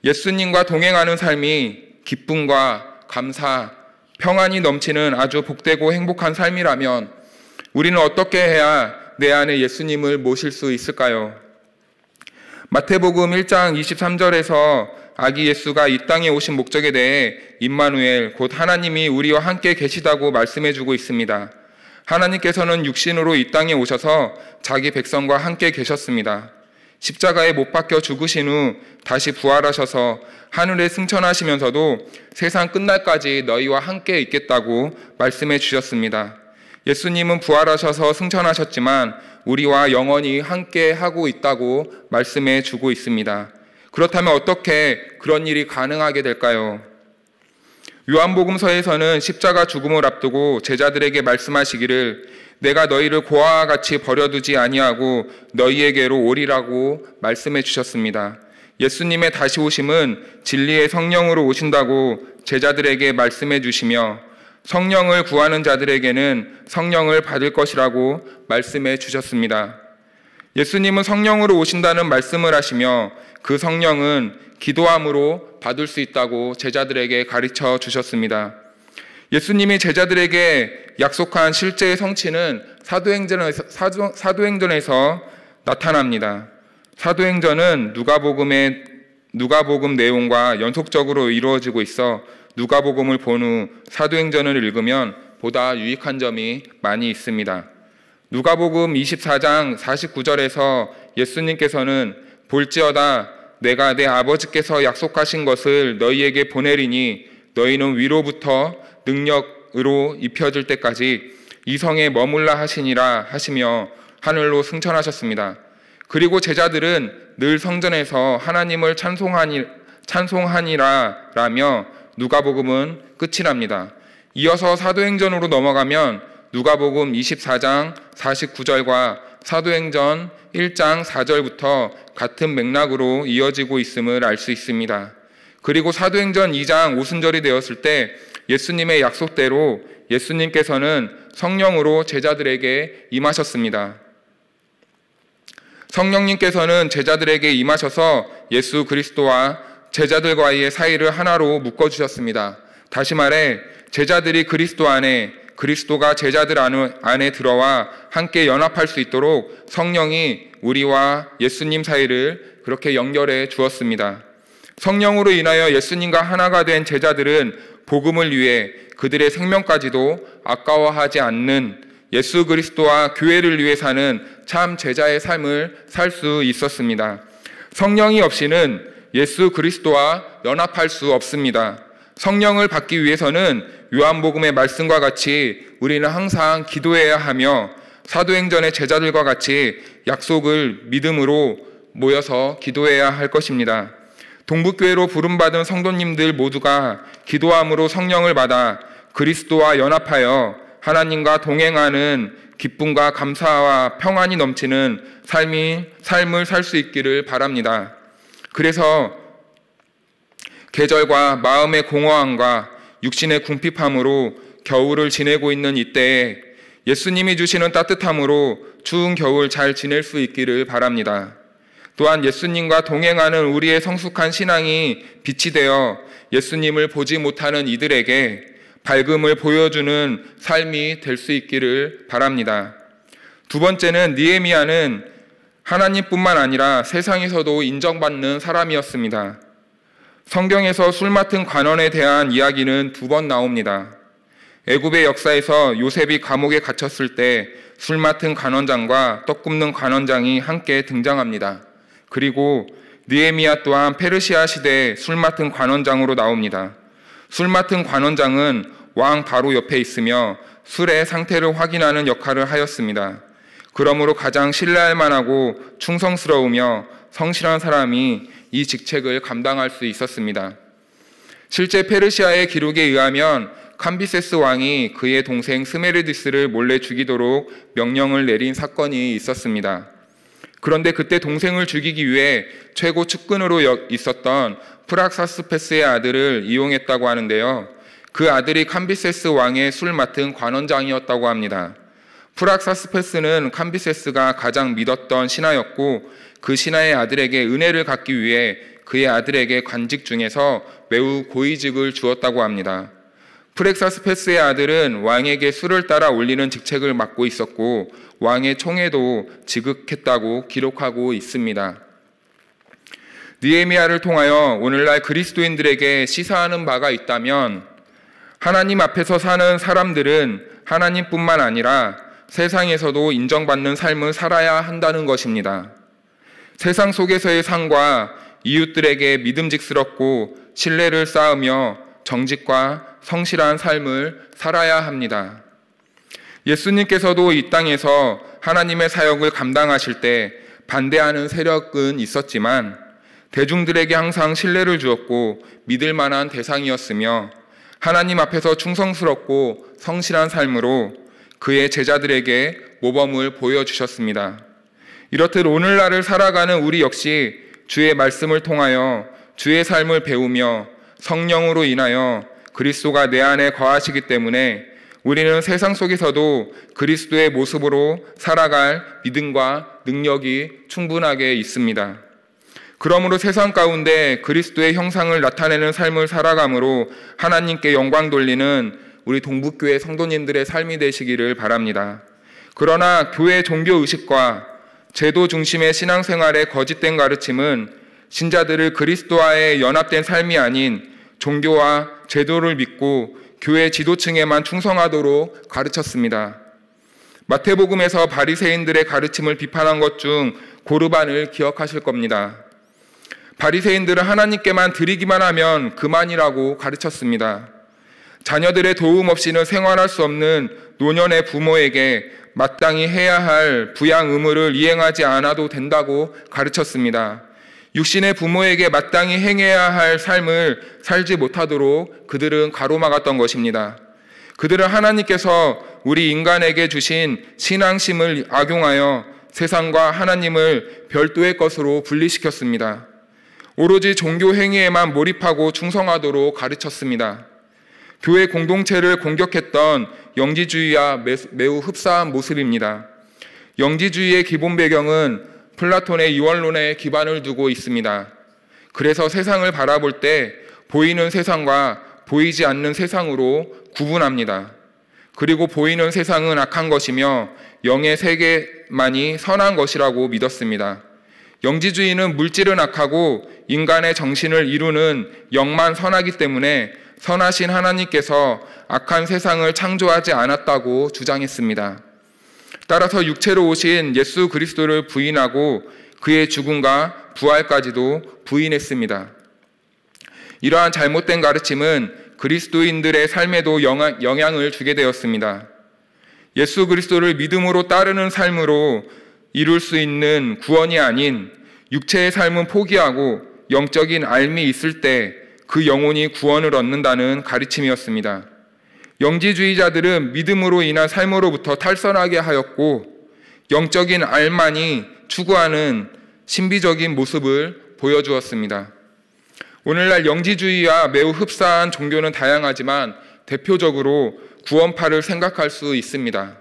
예수님과 동행하는 삶이 기쁨과 감사, 평안이 넘치는 아주 복되고 행복한 삶이라면 우리는 어떻게 해야 내 안에 예수님을 모실 수 있을까요? 마태복음 1장 23절에서 아기 예수가 이 땅에 오신 목적에 대해 임마누엘, 곧 하나님이 우리와 함께 계시다고 말씀해주고 있습니다. 하나님께서는 육신으로 이 땅에 오셔서 자기 백성과 함께 계셨습니다. 십자가에 못 박혀 죽으신 후 다시 부활하셔서 하늘에 승천하시면서도 세상 끝날까지 너희와 함께 있겠다고 말씀해 주셨습니다. 예수님은 부활하셔서 승천하셨지만 우리와 영원히 함께 하고 있다고 말씀해 주고 있습니다. 그렇다면 어떻게 그런 일이 가능하게 될까요? 요한복음서에서는 십자가 죽음을 앞두고 제자들에게 말씀하시기를 내가 너희를 고아와 같이 버려두지 아니하고 너희에게로 오리라고 말씀해 주셨습니다. 예수님의 다시 오심은 진리의 성령으로 오신다고 제자들에게 말씀해 주시며 성령을 구하는 자들에게는 성령을 받을 것이라고 말씀해 주셨습니다. 예수님은 성령으로 오신다는 말씀을 하시며 그 성령은 기도함으로 받을 수 있다고 제자들에게 가르쳐 주셨습니다. 예수님이 제자들에게 약속한 실제의 성취는 사도행전에서 나타납니다. 사도행전은 누가복음 내용과 연속적으로 이루어지고 있어 누가복음을 본 후 사도행전을 읽으면 보다 유익한 점이 많이 있습니다. 누가복음 24장 49절에서 예수님께서는 볼지어다 내가 내 아버지께서 약속하신 것을 너희에게 보내리니 너희는 위로부터 능력으로 입혀질 때까지 이 성에 머물라 하시니라 하시며 하늘로 승천하셨습니다. 그리고 제자들은 늘 성전에서 하나님을 찬송하니라라며 누가복음은 끝이 납니다. 이어서 사도행전으로 넘어가면 누가복음 24장 49절과 사도행전 1장 4절부터 같은 맥락으로 이어지고 있음을 알 수 있습니다. 그리고 사도행전 2장 오순절이 되었을 때 예수님의 약속대로 예수님께서는 성령으로 제자들에게 임하셨습니다. 성령님께서는 제자들에게 임하셔서 예수 그리스도와 제자들과의 사이를 하나로 묶어주셨습니다. 다시 말해 제자들이 그리스도 안에, 그리스도가 제자들 안에 들어와 함께 연합할 수 있도록 성령이 우리와 예수님 사이를 그렇게 연결해 주었습니다. 성령으로 인하여 예수님과 하나가 된 제자들은 복음을 위해 그들의 생명까지도 아까워하지 않는 예수 그리스도와 교회를 위해 사는 참 제자의 삶을 살 수 있었습니다. 성령이 없이는 예수 그리스도와 연합할 수 없습니다. 성령을 받기 위해서는 요한복음의 말씀과 같이 우리는 항상 기도해야 하며 사도행전의 제자들과 같이 약속을 믿음으로 모여서 기도해야 할 것입니다. 동북교회로 부름받은 성도님들 모두가 기도함으로 성령을 받아 그리스도와 연합하여 하나님과 동행하는 기쁨과 감사와 평안이 넘치는 삶을 살 수 있기를 바랍니다. 그래서 계절과 마음의 공허함과 육신의 궁핍함으로 겨울을 지내고 있는 이때에 예수님이 주시는 따뜻함으로 추운 겨울 잘 지낼 수 있기를 바랍니다. 또한 예수님과 동행하는 우리의 성숙한 신앙이 빛이 되어 예수님을 보지 못하는 이들에게 밝음을 보여주는 삶이 될 수 있기를 바랍니다. 두 번째는 느헤미야는 하나님뿐만 아니라 세상에서도 인정받는 사람이었습니다. 성경에서 술 맡은 관원에 대한 이야기는 2번 나옵니다. 애굽의 역사에서 요셉이 감옥에 갇혔을 때 술 맡은 관원장과 떡 굽는 관원장이 함께 등장합니다. 그리고 느헤미야 또한 페르시아 시대의 술 맡은 관원장으로 나옵니다. 술 맡은 관원장은 왕 바로 옆에 있으며 술의 상태를 확인하는 역할을 하였습니다. 그러므로 가장 신뢰할 만하고 충성스러우며 성실한 사람이 이 직책을 감당할 수 있었습니다. 실제 페르시아의 기록에 의하면 캄비세스 왕이 그의 동생 스메르디스를 몰래 죽이도록 명령을 내린 사건이 있었습니다. 그런데 그때 동생을 죽이기 위해 최고 측근으로 있었던 프락사스페스의 아들을 이용했다고 하는데요. 그 아들이 캄비세스 왕의 술 맡은 관원장이었다고 합니다. 프락사스페스는 캄비세스가 가장 믿었던 신하였고 그 신하의 아들에게 은혜를 갚기 위해 그의 아들에게 관직 중에서 매우 고위직을 주었다고 합니다. 프렉사스페스의 아들은 왕에게 술을 따라 올리는 직책을 맡고 있었고 왕의 총애도 지극했다고 기록하고 있습니다. 느헤미야를 통하여 오늘날 그리스도인들에게 시사하는 바가 있다면 하나님 앞에서 사는 사람들은 하나님뿐만 아니라 세상에서도 인정받는 삶을 살아야 한다는 것입니다. 세상 속에서의 삶과 이웃들에게 믿음직스럽고 신뢰를 쌓으며 정직과 성실한 삶을 살아야 합니다. 예수님께서도 이 땅에서 하나님의 사역을 감당하실 때 반대하는 세력은 있었지만 대중들에게 항상 신뢰를 주었고 믿을 만한 대상이었으며 하나님 앞에서 충성스럽고 성실한 삶으로 그의 제자들에게 모범을 보여주셨습니다. 이렇듯 오늘날을 살아가는 우리 역시 주의 말씀을 통하여 주의 삶을 배우며 성령으로 인하여 그리스도가 내 안에 거하시기 때문에 우리는 세상 속에서도 그리스도의 모습으로 살아갈 믿음과 능력이 충분하게 있습니다. 그러므로 세상 가운데 그리스도의 형상을 나타내는 삶을 살아감으로 하나님께 영광 돌리는 우리 동북교회 성도님들의 삶이 되시기를 바랍니다. 그러나 교회 종교의식과 제도 중심의 신앙생활의 거짓된 가르침은 신자들을 그리스도와의 연합된 삶이 아닌 종교와 제도를 믿고 교회 지도층에만 충성하도록 가르쳤습니다. 마태복음에서 바리새인들의 가르침을 비판한 것 중 고르반을 기억하실 겁니다. 바리새인들은 하나님께만 드리기만 하면 그만이라고 가르쳤습니다. 자녀들의 도움 없이는 생활할 수 없는 노년의 부모에게 마땅히 해야 할 부양 의무를 이행하지 않아도 된다고 가르쳤습니다. 육신의 부모에게 마땅히 행해야 할 삶을 살지 못하도록 그들은 가로막았던 것입니다. 그들은 하나님께서 우리 인간에게 주신 신앙심을 악용하여 세상과 하나님을 별도의 것으로 분리시켰습니다. 오로지 종교 행위에만 몰입하고 충성하도록 가르쳤습니다. 교회 공동체를 공격했던 영지주의와 매우 흡사한 모습입니다. 영지주의의 기본 배경은 플라톤의 이원론에 기반을 두고 있습니다. 그래서 세상을 바라볼 때 보이는 세상과 보이지 않는 세상으로 구분합니다. 그리고 보이는 세상은 악한 것이며 영의 세계만이 선한 것이라고 믿었습니다. 영지주의는 물질은 악하고 인간의 정신을 이루는 영만 선하기 때문에 선하신 하나님께서 악한 세상을 창조하지 않았다고 주장했습니다. 따라서 육체로 오신 예수 그리스도를 부인하고 그의 죽음과 부활까지도 부인했습니다. 이러한 잘못된 가르침은 그리스도인들의 삶에도 영향을 주게 되었습니다. 예수 그리스도를 믿음으로 따르는 삶으로 이룰 수 있는 구원이 아닌 육체의 삶은 포기하고 영적인 삶이 있을 때 그 영혼이 구원을 얻는다는 가르침이었습니다. 영지주의자들은 믿음으로 인한 삶으로부터 탈선하게 하였고 영적인 삶만이 추구하는 신비적인 모습을 보여주었습니다. 오늘날 영지주의와 매우 흡사한 종교는 다양하지만 대표적으로 구원파를 생각할 수 있습니다.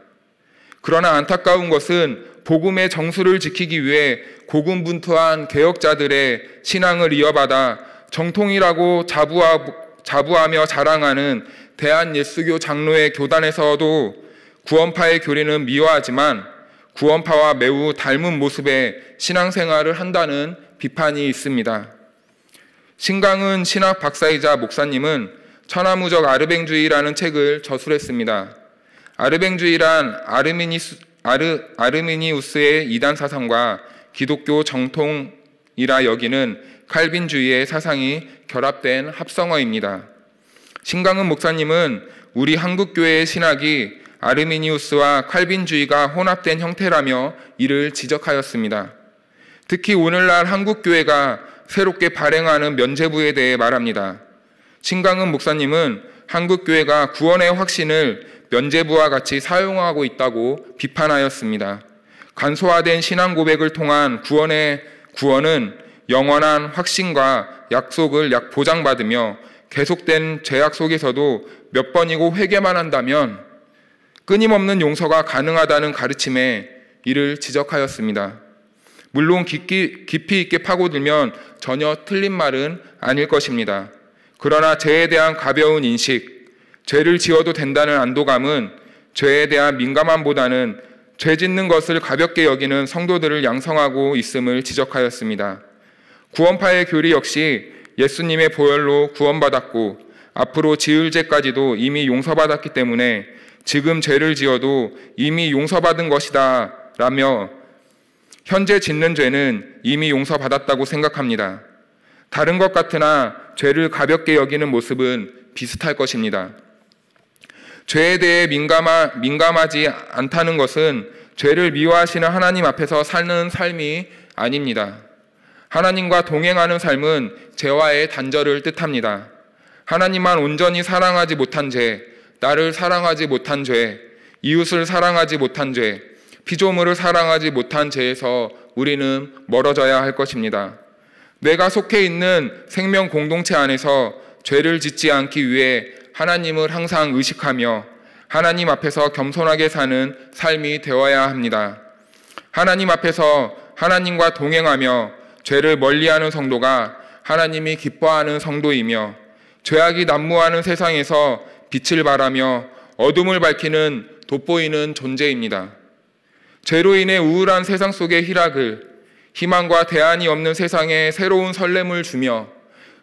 그러나 안타까운 것은 복음의 정수를 지키기 위해 고군분투한 개혁자들의 신앙을 이어받아 정통이라고 자부하며 자랑하는 대한예수교 장로의 교단에서도 구원파의 교리는 미화하지만 구원파와 매우 닮은 모습의 신앙생활을 한다는 비판이 있습니다. 신강은 신학 박사이자 목사님은 천하무적 아르뱅주의라는 책을 저술했습니다. 아르뱅주의란 아르미니우스의 이단 사상과 기독교 정통이라 여기는 칼빈주의의 사상이 결합된 합성어입니다. 신강은 목사님은 우리 한국교회의 신학이 아르미니우스와 칼빈주의가 혼합된 형태라며 이를 지적하였습니다. 특히 오늘날 한국교회가 새롭게 발행하는 면죄부에 대해 말합니다. 신강은 목사님은 한국교회가 구원의 확신을 면죄부와 같이 사용하고 있다고 비판하였습니다. 간소화된 신앙 고백을 통한 구원은 영원한 확신과 약속을 보장받으며 계속된 죄악 속에서도 몇 번이고 회개만 한다면 끊임없는 용서가 가능하다는 가르침에 이를 지적하였습니다. 물론 깊이 있게 파고들면 전혀 틀린 말은 아닐 것입니다. 그러나 죄에 대한 가벼운 인식, 죄를 지어도 된다는 안도감은 죄에 대한 민감함보다는 죄 짓는 것을 가볍게 여기는 성도들을 양성하고 있음을 지적하였습니다. 구원파의 교리 역시 예수님의 보혈로 구원받았고 앞으로 지을 죄까지도 이미 용서받았기 때문에 지금 죄를 지어도 이미 용서받은 것이다 라며 현재 짓는 죄는 이미 용서받았다고 생각합니다. 다른 것 같으나 죄를 가볍게 여기는 모습은 비슷할 것입니다. 죄에 대해 민감하지 않다는 것은 죄를 미워하시는 하나님 앞에서 사는 삶이 아닙니다. 하나님과 동행하는 삶은 죄와의 단절을 뜻합니다. 하나님만 온전히 사랑하지 못한 죄, 나를 사랑하지 못한 죄, 이웃을 사랑하지 못한 죄, 피조물을 사랑하지 못한 죄에서 우리는 멀어져야 할 것입니다. 내가 속해 있는 생명 공동체 안에서 죄를 짓지 않기 위해 하나님을 항상 의식하며 하나님 앞에서 겸손하게 사는 삶이 되어야 합니다. 하나님 앞에서 하나님과 동행하며 죄를 멀리하는 성도가 하나님이 기뻐하는 성도이며 죄악이 난무하는 세상에서 빛을 발하며 어둠을 밝히는 돋보이는 존재입니다. 죄로 인해 우울한 세상 속의 희락을 희망과 대안이 없는 세상에 새로운 설렘을 주며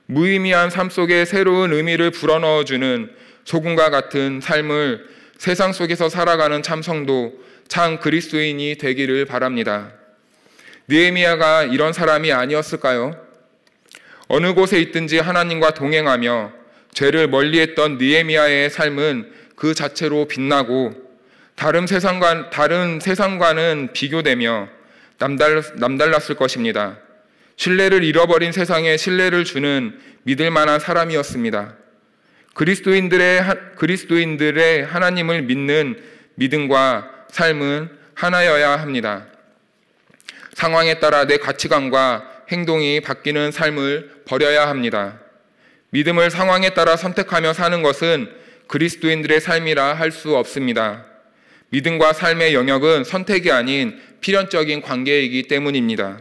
무의미한 삶 속에 새로운 의미를 불어넣어주는 소금과 같은 삶을 세상 속에서 살아가는 참 성도, 참 그리스도인이 되기를 바랍니다. 느헤미야가 이런 사람이 아니었을까요? 어느 곳에 있든지 하나님과 동행하며 죄를 멀리했던 느헤미야의 삶은 그 자체로 빛나고 다른 세상과는 비교되며 남달랐을 것입니다. 신뢰를 잃어버린 세상에 신뢰를 주는 믿을 만한 사람이었습니다. 그리스도인들의 하나님을 믿는 믿음과 삶은 하나여야 합니다. 상황에 따라 내 가치관과 행동이 바뀌는 삶을 버려야 합니다. 믿음을 상황에 따라 선택하며 사는 것은 그리스도인들의 삶이라 할 수 없습니다. 믿음과 삶의 영역은 선택이 아닌 필연적인 관계이기 때문입니다.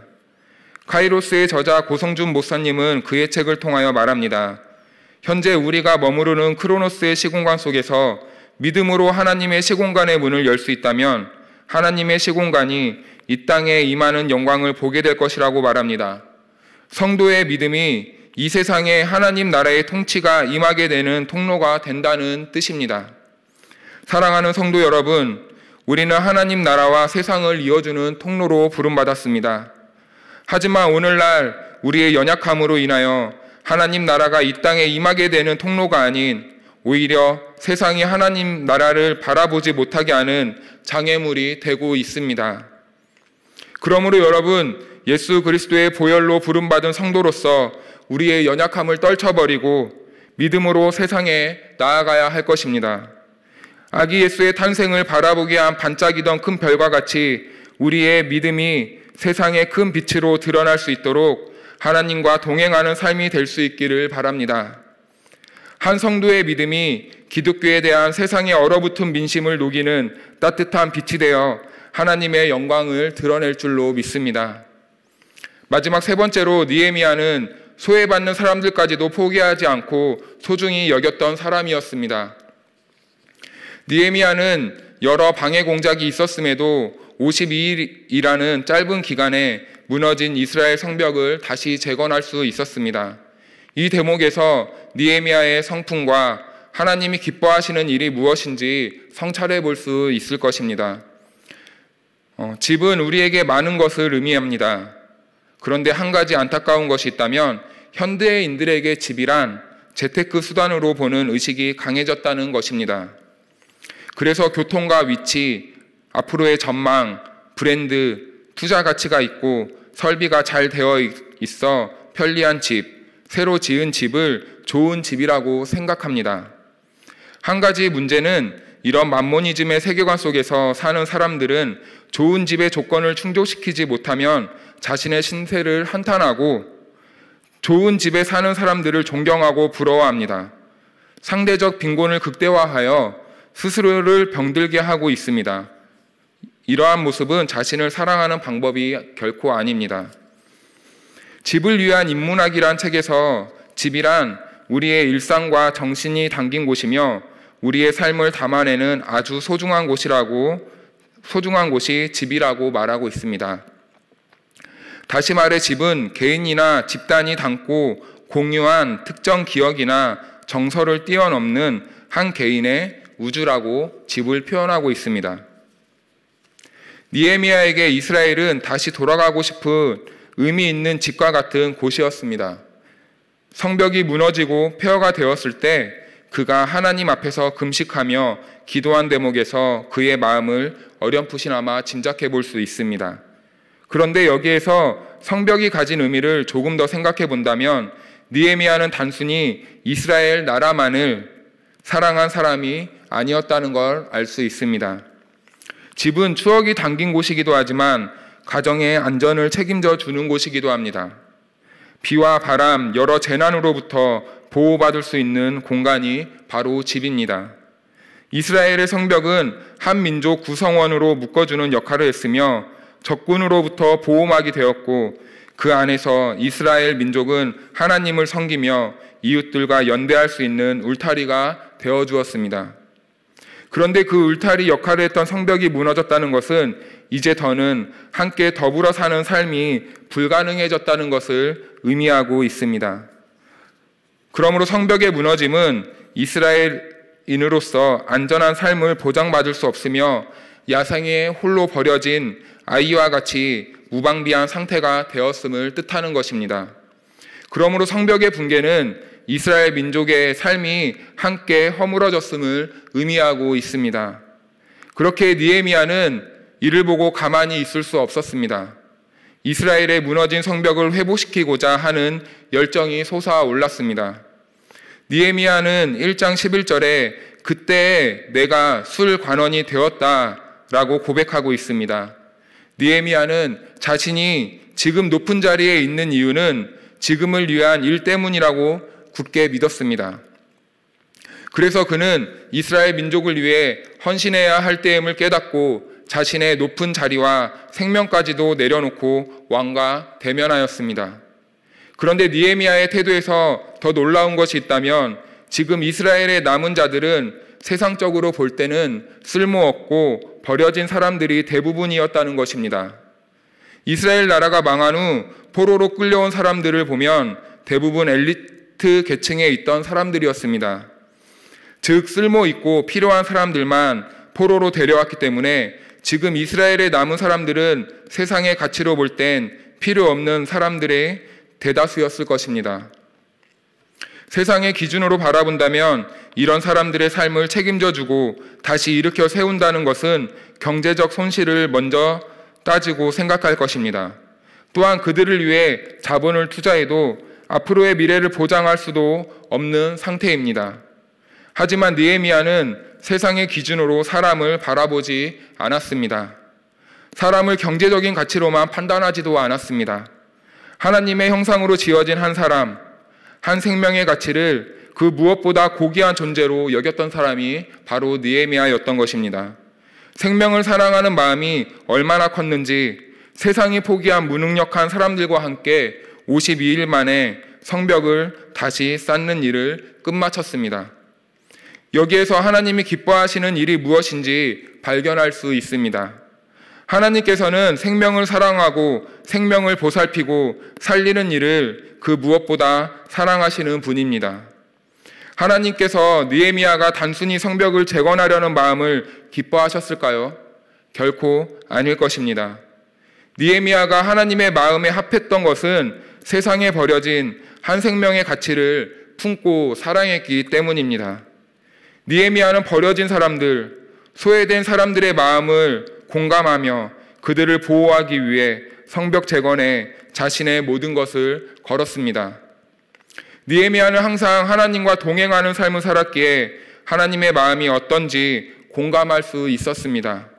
카이로스의 저자 고성준 목사님은 그의 책을 통하여 말합니다. 현재 우리가 머무르는 크로노스의 시공간 속에서 믿음으로 하나님의 시공간의 문을 열 수 있다면 하나님의 시공간이 이 땅에 임하는 영광을 보게 될 것이라고 말합니다. 성도의 믿음이 이 세상에 하나님 나라의 통치가 임하게 되는 통로가 된다는 뜻입니다. 사랑하는 성도 여러분, 우리는 하나님 나라와 세상을 이어주는 통로로 부름받았습니다. 하지만 오늘날 우리의 연약함으로 인하여 하나님 나라가 이 땅에 임하게 되는 통로가 아닌 오히려 세상이 하나님 나라를 바라보지 못하게 하는 장애물이 되고 있습니다. 그러므로 여러분, 예수 그리스도의 보혈로 부름받은 성도로서 우리의 연약함을 떨쳐버리고 믿음으로 세상에 나아가야 할 것입니다. 아기 예수의 탄생을 바라보게 한 반짝이던 큰 별과 같이 우리의 믿음이 세상의 큰 빛으로 드러날 수 있도록 하나님과 동행하는 삶이 될 수 있기를 바랍니다. 한 성도의 믿음이 기독교에 대한 세상의 얼어붙은 민심을 녹이는 따뜻한 빛이 되어 하나님의 영광을 드러낼 줄로 믿습니다. 마지막 세 번째로, 느헤미야는 소외받는 사람들까지도 포기하지 않고 소중히 여겼던 사람이었습니다. 느헤미야는 여러 방해 공작이 있었음에도 52일이라는 짧은 기간에 무너진 이스라엘 성벽을 다시 재건할 수 있었습니다. 이 대목에서 느헤미야의 성품과 하나님이 기뻐하시는 일이 무엇인지 성찰해 볼 수 있을 것입니다. 집은 우리에게 많은 것을 의미합니다. 그런데 한 가지 안타까운 것이 있다면 현대인들에게 집이란 재테크 수단으로 보는 의식이 강해졌다는 것입니다. 그래서 교통과 위치, 앞으로의 전망, 브랜드, 투자 가치가 있고 설비가 잘 되어 있어 편리한 집, 새로 지은 집을 좋은 집이라고 생각합니다. 한 가지 문제는 이런 만모니즘의 세계관 속에서 사는 사람들은 좋은 집의 조건을 충족시키지 못하면 자신의 신세를 한탄하고 좋은 집에 사는 사람들을 존경하고 부러워합니다. 상대적 빈곤을 극대화하여 스스로를 병들게 하고 있습니다. 이러한 모습은 자신을 사랑하는 방법이 결코 아닙니다. 집을 위한 인문학이란 책에서 집이란 우리의 일상과 정신이 담긴 곳이며 우리의 삶을 담아내는 아주 소중한 곳이 집이라고 말하고 있습니다. 다시 말해 집은 개인이나 집단이 담고 공유한 특정 기억이나 정서를 뛰어넘는 한 개인의 우주라고 집을 표현하고 있습니다. 느헤미야에게 이스라엘은 다시 돌아가고 싶은 의미 있는 집과 같은 곳이었습니다. 성벽이 무너지고 폐허가 되었을 때 그가 하나님 앞에서 금식하며 기도한 대목에서 그의 마음을 어렴풋이나마 짐작해 볼 수 있습니다. 그런데 여기에서 성벽이 가진 의미를 조금 더 생각해 본다면 느헤미야는 단순히 이스라엘 나라만을 사랑한 사람이 아니었다는 걸 알 수 있습니다. 집은 추억이 담긴 곳이기도 하지만 가정의 안전을 책임져 주는 곳이기도 합니다. 비와 바람, 여러 재난으로부터 보호받을 수 있는 공간이 바로 집입니다. 이스라엘의 성벽은 한 민족 구성원으로 묶어주는 역할을 했으며 적군으로부터 보호막이 되었고 그 안에서 이스라엘 민족은 하나님을 섬기며 이웃들과 연대할 수 있는 울타리가 되어주었습니다. 그런데 그 울타리 역할을 했던 성벽이 무너졌다는 것은 이제 더는 함께 더불어 사는 삶이 불가능해졌다는 것을 의미하고 있습니다. 그러므로 성벽의 무너짐은 이스라엘인으로서 안전한 삶을 보장받을 수 없으며 야생에 홀로 버려진 아이와 같이 무방비한 상태가 되었음을 뜻하는 것입니다. 그러므로 성벽의 붕괴는 이스라엘 민족의 삶이 함께 허물어졌음을 의미하고 있습니다. 그렇게 느헤미야는 이를 보고 가만히 있을 수 없었습니다. 이스라엘의 무너진 성벽을 회복시키고자 하는 열정이 솟아올랐습니다. 느헤미야는 1장 11절에 그때 내가 술관원이 되었다라고 고백하고 있습니다. 느헤미야는 자신이 지금 높은 자리에 있는 이유는 지금을 위한 일 때문이라고 굳게 믿었습니다. 그래서 그는 이스라엘 민족을 위해 헌신해야 할 때임을 깨닫고 자신의 높은 자리와 생명까지도 내려놓고 왕과 대면하였습니다. 그런데 느헤미야의 태도에서 더 놀라운 것이 있다면 지금 이스라엘의 남은 자들은 세상적으로 볼 때는 쓸모없고 버려진 사람들이 대부분이었다는 것입니다. 이스라엘 나라가 망한 후 포로로 끌려온 사람들을 보면 대부분 엘리트 계층에 있던 사람들이었습니다. 즉 쓸모 있고 필요한 사람들만 포로로 데려왔기 때문에 지금 이스라엘에 남은 사람들은 세상의 가치로 볼 땐 필요 없는 사람들의 대다수였을 것입니다. 세상의 기준으로 바라본다면 이런 사람들의 삶을 책임져주고 다시 일으켜 세운다는 것은 경제적 손실을 먼저 따지고 생각할 것입니다. 또한 그들을 위해 자본을 투자해도 앞으로의 미래를 보장할 수도 없는 상태입니다. 하지만 느헤미야는 세상의 기준으로 사람을 바라보지 않았습니다. 사람을 경제적인 가치로만 판단하지도 않았습니다. 하나님의 형상으로 지어진 한 사람, 한 생명의 가치를 그 무엇보다 고귀한 존재로 여겼던 사람이 바로 느헤미야였던 것입니다. 생명을 사랑하는 마음이 얼마나 컸는지 세상이 포기한 무능력한 사람들과 함께 52일 만에 성벽을 다시 쌓는 일을 끝마쳤습니다. 여기에서 하나님이 기뻐하시는 일이 무엇인지 발견할 수 있습니다. 하나님께서는 생명을 사랑하고 생명을 보살피고 살리는 일을 그 무엇보다 사랑하시는 분입니다. 하나님께서 느헤미야가 단순히 성벽을 재건하려는 마음을 기뻐하셨을까요? 결코 아닐 것입니다. 느헤미야가 하나님의 마음에 합했던 것은 세상에 버려진 한 생명의 가치를 품고 사랑했기 때문입니다. 느헤미야는 버려진 사람들, 소외된 사람들의 마음을 공감하며 그들을 보호하기 위해 성벽 재건에 자신의 모든 것을 걸었습니다. 느헤미야는 항상 하나님과 동행하는 삶을 살았기에 하나님의 마음이 어떤지 공감할 수 있었습니다.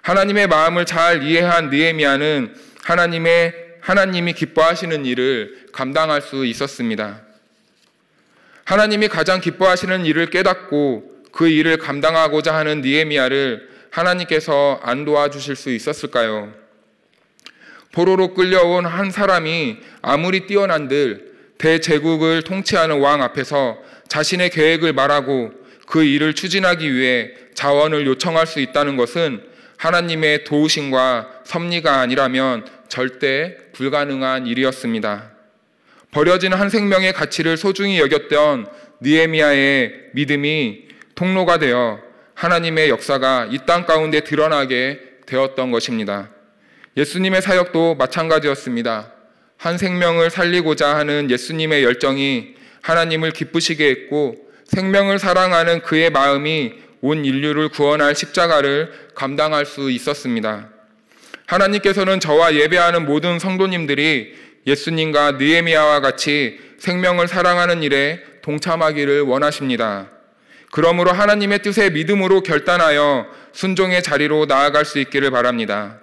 하나님의 마음을 잘 이해한 느헤미야는 하나님이 기뻐하시는 일을 감당할 수 있었습니다. 하나님이 가장 기뻐하시는 일을 깨닫고 그 일을 감당하고자 하는 느헤미야를 하나님께서 안 도와주실 수 있었을까요? 포로로 끌려온 한 사람이 아무리 뛰어난들 대제국을 통치하는 왕 앞에서 자신의 계획을 말하고 그 일을 추진하기 위해 자원을 요청할 수 있다는 것은 하나님의 도우심과 섭리가 아니라면 절대 불가능한 일이었습니다. 버려진 한 생명의 가치를 소중히 여겼던 느헤미야의 믿음이 통로가 되어 하나님의 역사가 이 땅 가운데 드러나게 되었던 것입니다. 예수님의 사역도 마찬가지였습니다. 한 생명을 살리고자 하는 예수님의 열정이 하나님을 기쁘시게 했고 생명을 사랑하는 그의 마음이 온 인류를 구원할 십자가를 감당할 수 있었습니다. 하나님께서는 저와 예배하는 모든 성도님들이 예수님과 느헤미야와 같이 생명을 사랑하는 일에 동참하기를 원하십니다. 그러므로 하나님의 뜻에 믿음으로 결단하여 순종의 자리로 나아갈 수 있기를 바랍니다.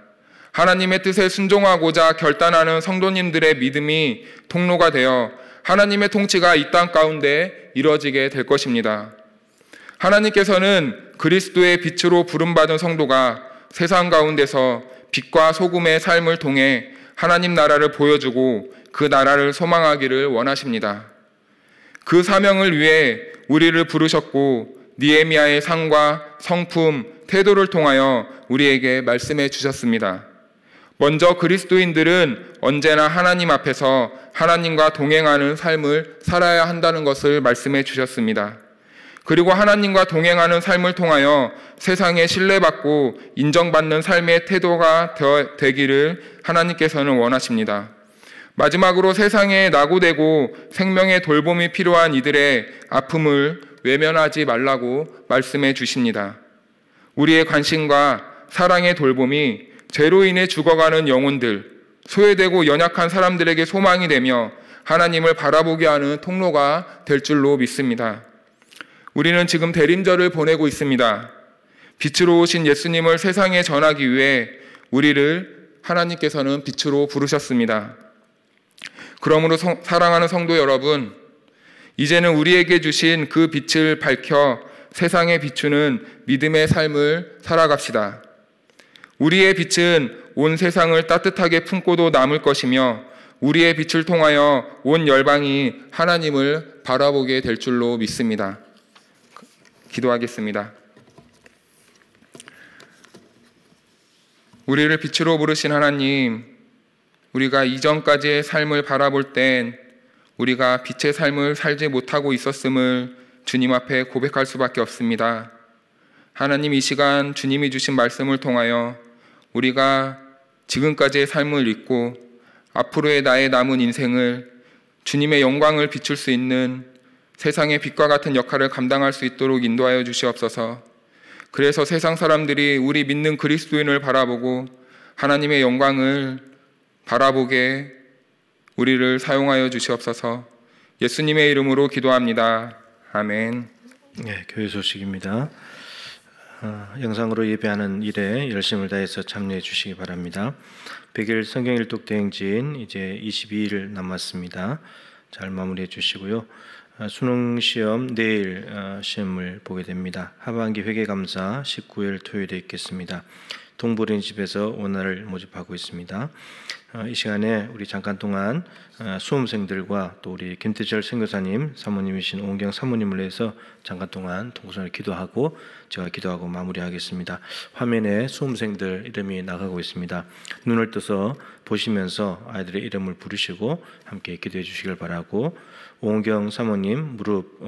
하나님의 뜻에 순종하고자 결단하는 성도님들의 믿음이 통로가 되어 하나님의 통치가 이 땅 가운데 이루어지게 될 것입니다. 하나님께서는 그리스도의 빛으로 부름받은 성도가 세상 가운데서 빛과 소금의 삶을 통해 하나님 나라를 보여주고 그 나라를 소망하기를 원하십니다. 그 사명을 위해 우리를 부르셨고 느헤미야의 삶과 성품, 태도를 통하여 우리에게 말씀해 주셨습니다. 먼저 그리스도인들은 언제나 하나님 앞에서 하나님과 동행하는 삶을 살아야 한다는 것을 말씀해 주셨습니다. 그리고 하나님과 동행하는 삶을 통하여 세상에 신뢰받고 인정받는 삶의 태도가 되기를 하나님께서는 원하십니다. 마지막으로 세상에 낙오되고 생명의 돌봄이 필요한 이들의 아픔을 외면하지 말라고 말씀해 주십니다. 우리의 관심과 사랑의 돌봄이 죄로 인해 죽어가는 영혼들, 소외되고 연약한 사람들에게 소망이 되며 하나님을 바라보게 하는 통로가 될 줄로 믿습니다. 우리는 지금 대림절을 보내고 있습니다. 빛으로 오신 예수님을 세상에 전하기 위해 우리를 하나님께서는 빛으로 부르셨습니다. 그러므로 사랑하는 성도 여러분, 이제는 우리에게 주신 그 빛을 밝혀 세상에 비추는 믿음의 삶을 살아갑시다. 우리의 빛은 온 세상을 따뜻하게 품고도 남을 것이며 우리의 빛을 통하여 온 열방이 하나님을 바라보게 될 줄로 믿습니다. 기도하겠습니다. 우리를 빛으로 부르신 하나님, 우리가 이전까지의 삶을 바라볼 땐 우리가 빛의 삶을 살지 못하고 있었음을 주님 앞에 고백할 수밖에 없습니다. 하나님, 이 시간 주님이 주신 말씀을 통하여 우리가 지금까지의 삶을 잊고 앞으로의 나의 남은 인생을 주님의 영광을 비출 수 있는 세상의 빛과 같은 역할을 감당할 수 있도록 인도하여 주시옵소서. 그래서 세상 사람들이 우리 믿는 그리스도인을 바라보고 하나님의 영광을 바라보게 우리를 사용하여 주시옵소서. 예수님의 이름으로 기도합니다. 아멘. 네, 교회 소식입니다. 영상으로 예배하는 일에 열심을 다해서 참여해 주시기 바랍니다. 100일 성경 일독 대행진 이제 22일 남았습니다. 잘 마무리해 주시고요. 수능 시험 내일 시험을 보게 됩니다. 하반기 회계감사 19일 토요일에 있겠습니다. 동부어린이집에서 원화를 모집하고 있습니다. 이 시간에 우리 잠깐 동안 수험생들과 또 우리 김태철 선교사님, 사모님이신 오은경 사모님을 위해서 잠깐 동안 동선을 기도하고 제가 기도하고 마무리하겠습니다. 화면에 수험생들 이름이 나가고 있습니다. 눈을 떠서 보시면서 아이들의 이름을 부르시고 함께 기도해 주시길 바라고, 오은경 사모님 무릎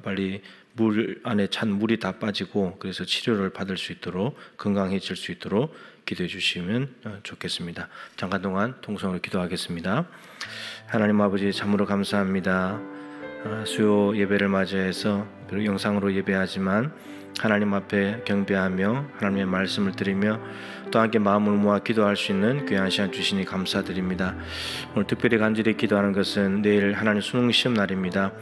빨리 물 안에 찬 물이 다 빠지고 그래서 치료를 받을 수 있도록 건강해질 수 있도록 기도해 주시면 좋겠습니다. 잠깐 동안 통성으로 기도하겠습니다. 하나님 아버지, 참으로 감사합니다. 수요 예배를 맞이해서 비록 영상으로 예배하지만 하나님 앞에 경배하며 하나님의 말씀을 드리며 또 함께 마음을 모아 기도할 수 있는 귀한 시간 주시니 감사드립니다. 오늘 특별히 간절히 기도하는 것은 내일 하나님 수능 시험 날입니다.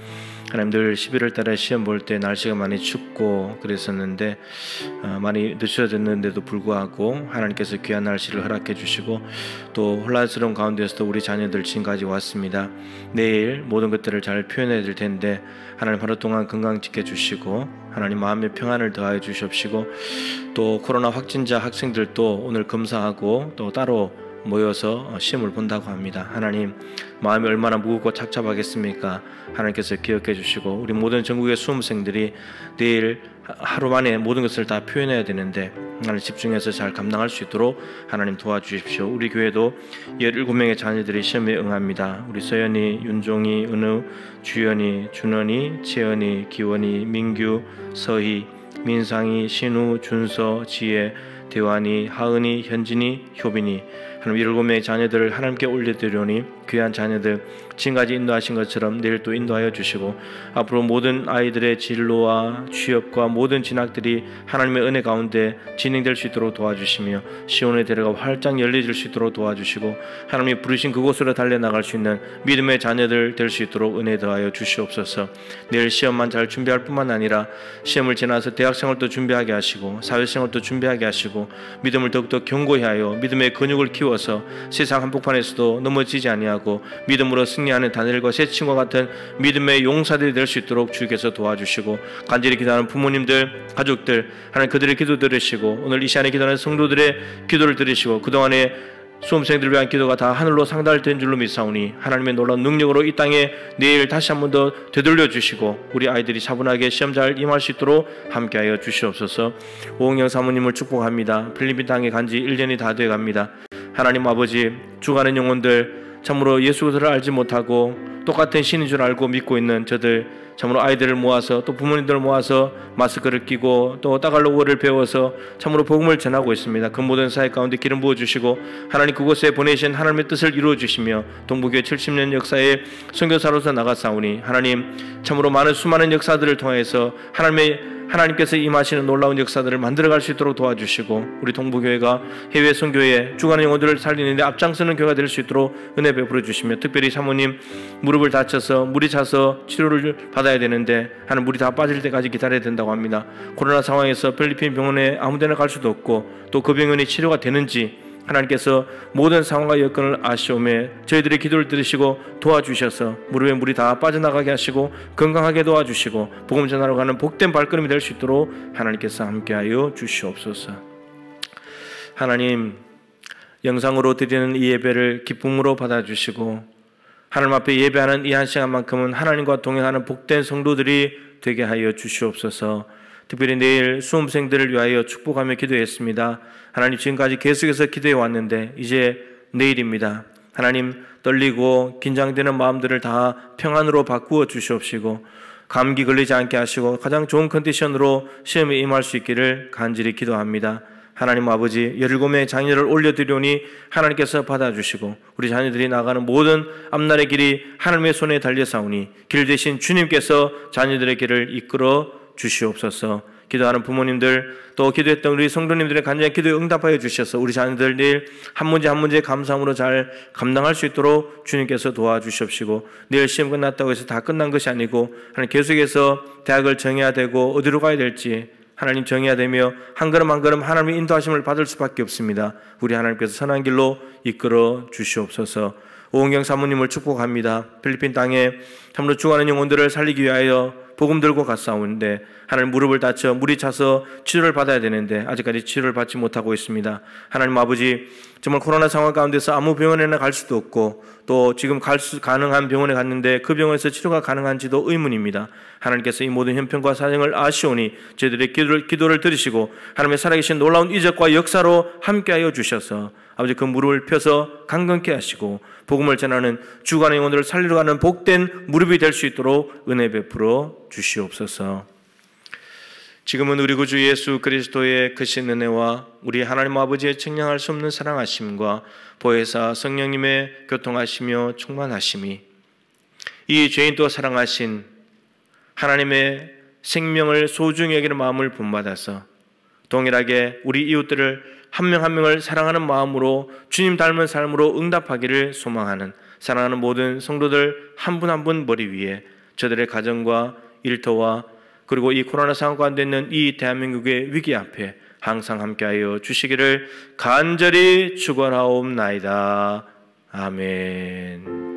하나님들 11월 달에 시험 볼 때 날씨가 많이 춥고 그랬었는데 많이 늦춰졌는데도 불구하고 하나님께서 귀한 날씨를 허락해 주시고 또 혼란스러운 가운데서도 우리 자녀들 지금까지 왔습니다. 내일 모든 것들을 잘 표현해야 될 텐데 하나님 하루 동안 건강 지켜주시고 하나님 마음의 평안을 더하여 주시옵시고 또 코로나 확진자 학생들도 오늘 검사하고 또 따로 모여서 시험을 본다고 합니다. 하나님, 마음이 얼마나 무겁고 착잡하겠습니까? 하나님께서 기억해 주시고 우리 모든 전국의 수험생들이 내일 하루 만에 모든 것을 다 표현해야 되는데 하나님 집중해서 잘 감당할 수 있도록 하나님 도와주십시오. 우리 교회도 17명의 자녀들이 시험에 응합니다. 우리 서연이, 윤종이, 은우, 주연이, 준원이, 채연이, 기원이, 민규, 서희, 민상이, 신우, 준서, 지혜, 대환이, 하은이, 현진이, 효빈이, 하나님 17명의 자녀들을 하나님께 올려드리오니 귀한 자녀들 지금까지 인도하신 것처럼 내일 또 인도하여 주시고 앞으로 모든 아이들의 진로와 취업과 모든 진학들이 하나님의 은혜 가운데 진행될 수 있도록 도와주시며 시온의 대로가 활짝 열려질 수 있도록 도와주시고 하나님이 부르신 그곳으로 달려나갈 수 있는 믿음의 자녀들 될 수 있도록 은혜 더하여 주시옵소서. 내일 시험만 잘 준비할 뿐만 아니라 시험을 지나서 대학생활도 준비하게 하시고 사회생활도 준비하게 하시고 믿음을 더욱더 견고히 하여 믿음의 근육을 키워서 세상 한복판에서도 넘어지지 아니하고 믿음으로 승리하는 다니엘과 세친과 같은 믿음의 용사들이 될 수 있도록 주께서 도와주시고 간절히 기도하는 부모님들, 가족들 하나님 그들의 기도 들으시고 오늘 이 시간에 기도하는 성도들의 기도를 들으시고 그동안에 수험생들을 위한 기도가 다 하늘로 상달된 줄로 믿사오니 하나님의 놀라운 능력으로 이 땅에 내일 다시 한 번 더 되돌려 주시고 우리 아이들이 차분하게 시험 잘 임할 수 있도록 함께하여 주시옵소서. 오은경 사모님을 축복합니다. 필리핀 땅에 간지 1년이 다 돼갑니다. 하나님 아버지, 죽어가는 영혼들 참으로 예수 그리스도를 알지 못하고 똑같은 신인 줄 알고 믿고 있는 저들 참으로 아이들을 모아서 또 부모님들을 모아서 마스크를 끼고 또 따갈로그를 배워서 참으로 복음을 전하고 있습니다. 그 모든 사회 가운데 기름 부어주시고 하나님 그곳에 보내신 하나님의 뜻을 이루어주시며 동부교회 70년 역사의 선교사로서 나가사오니 하나님 참으로 많은 수많은 역사들을 통해서 하나님께서 임하시는 놀라운 역사들을 만들어갈 수 있도록 도와주시고 우리 동부교회가 해외 선교에 죽어가는 영혼들을 살리는 데 앞장서는 교회가 될 수 있도록 은혜 베풀어 주시며 특별히 사모님 무릎을 다쳐서 물이 차서 치료를 받아야 되는데 하는 물이 다 빠질 때까지 기다려야 된다고 합니다. 코로나 상황에서 필리핀 병원에 아무 데나 갈 수도 없고 또 그 병원이 치료가 되는지 하나님께서 모든 상황과 여건을 아시오매 저희들의 기도를 들으시고 도와주셔서 무릎에 물이 다 빠져나가게 하시고 건강하게 도와주시고 복음 전하러 가는 복된 발걸음이 될 수 있도록 하나님께서 함께하여 주시옵소서. 하나님, 영상으로 드리는 이 예배를 기쁨으로 받아주시고 하나님 앞에 예배하는 이 한 시간만큼은 하나님과 동행하는 복된 성도들이 되게 하여 주시옵소서. 특별히 내일 수험생들을 위하여 축복하며 기도했습니다. 하나님, 지금까지 계속해서 기도해 왔는데 이제 내일입니다. 하나님, 떨리고 긴장되는 마음들을 다 평안으로 바꾸어 주시옵시고 감기 걸리지 않게 하시고 가장 좋은 컨디션으로 시험에 임할 수 있기를 간절히 기도합니다. 하나님 아버지, 17명의 자녀를 올려드리오니 하나님께서 받아주시고 우리 자녀들이 나가는 모든 앞날의 길이 하나님의 손에 달려사오니 길 대신 주님께서 자녀들의 길을 이끌어 주시옵소서. 기도하는 부모님들, 또 기도했던 우리 성도님들의 간절한 기도에 응답하여 주셔서 우리 자녀들 내일 한 문제 한 문제 감사함으로 잘 감당할 수 있도록 주님께서 도와주시옵시고, 내일 시험 끝났다고 해서 다 끝난 것이 아니고 하나님 계속해서 대학을 정해야 되고 어디로 가야 될지 하나님 정해야 되며 한 걸음 한 걸음 하나님의 인도하심을 받을 수밖에 없습니다. 우리 하나님께서 선한 길로 이끌어 주시옵소서. 오은경 사모님을 축복합니다. 필리핀 땅에 참으로 죽어가는 영혼들을 살리기 위하여 복음 들고 갔사오는데 하나님 무릎을 다쳐 물이 차서 치료를 받아야 되는데 아직까지 치료를 받지 못하고 있습니다. 하나님 아버지, 정말 코로나 상황 가운데서 아무 병원에나 갈 수도 없고 또 지금 가능한 병원에 갔는데 그 병원에서 치료가 가능한지도 의문입니다. 하나님께서 이 모든 형편과 사정을 아시오니 저희들의 기도를 들으시고 하나님의 살아계신 놀라운 이적과 역사로 함께하여 주셔서 아버지 그 무릎을 펴서 강건케 하시고 복음을 전하는 죽어가는 영혼들을 살리러 가는 복된 무릎이 될 수 있도록 은혜 베풀어 주시옵소서. 지금은 우리 구주 예수 그리스도의 크신 은혜와 우리 하나님 아버지의 청량할 수 없는 사랑하심과 보혜사 성령님의 교통하시며 충만하심이 이 죄인 또 사랑하신 하나님의 생명을 소중히 여기는 마음을 본받아서 동일하게 우리 이웃들을 한 명 한 명을 사랑하는 마음으로 주님 닮은 삶으로 응답하기를 소망하는 사랑하는 모든 성도들 한 분 한 분 머리 위에 저들의 가정과 일터와 그리고 이 코로나 상황 가운데 있는 이 대한민국의 위기 앞에 항상 함께하여 주시기를 간절히 축원하옵나이다. 아멘.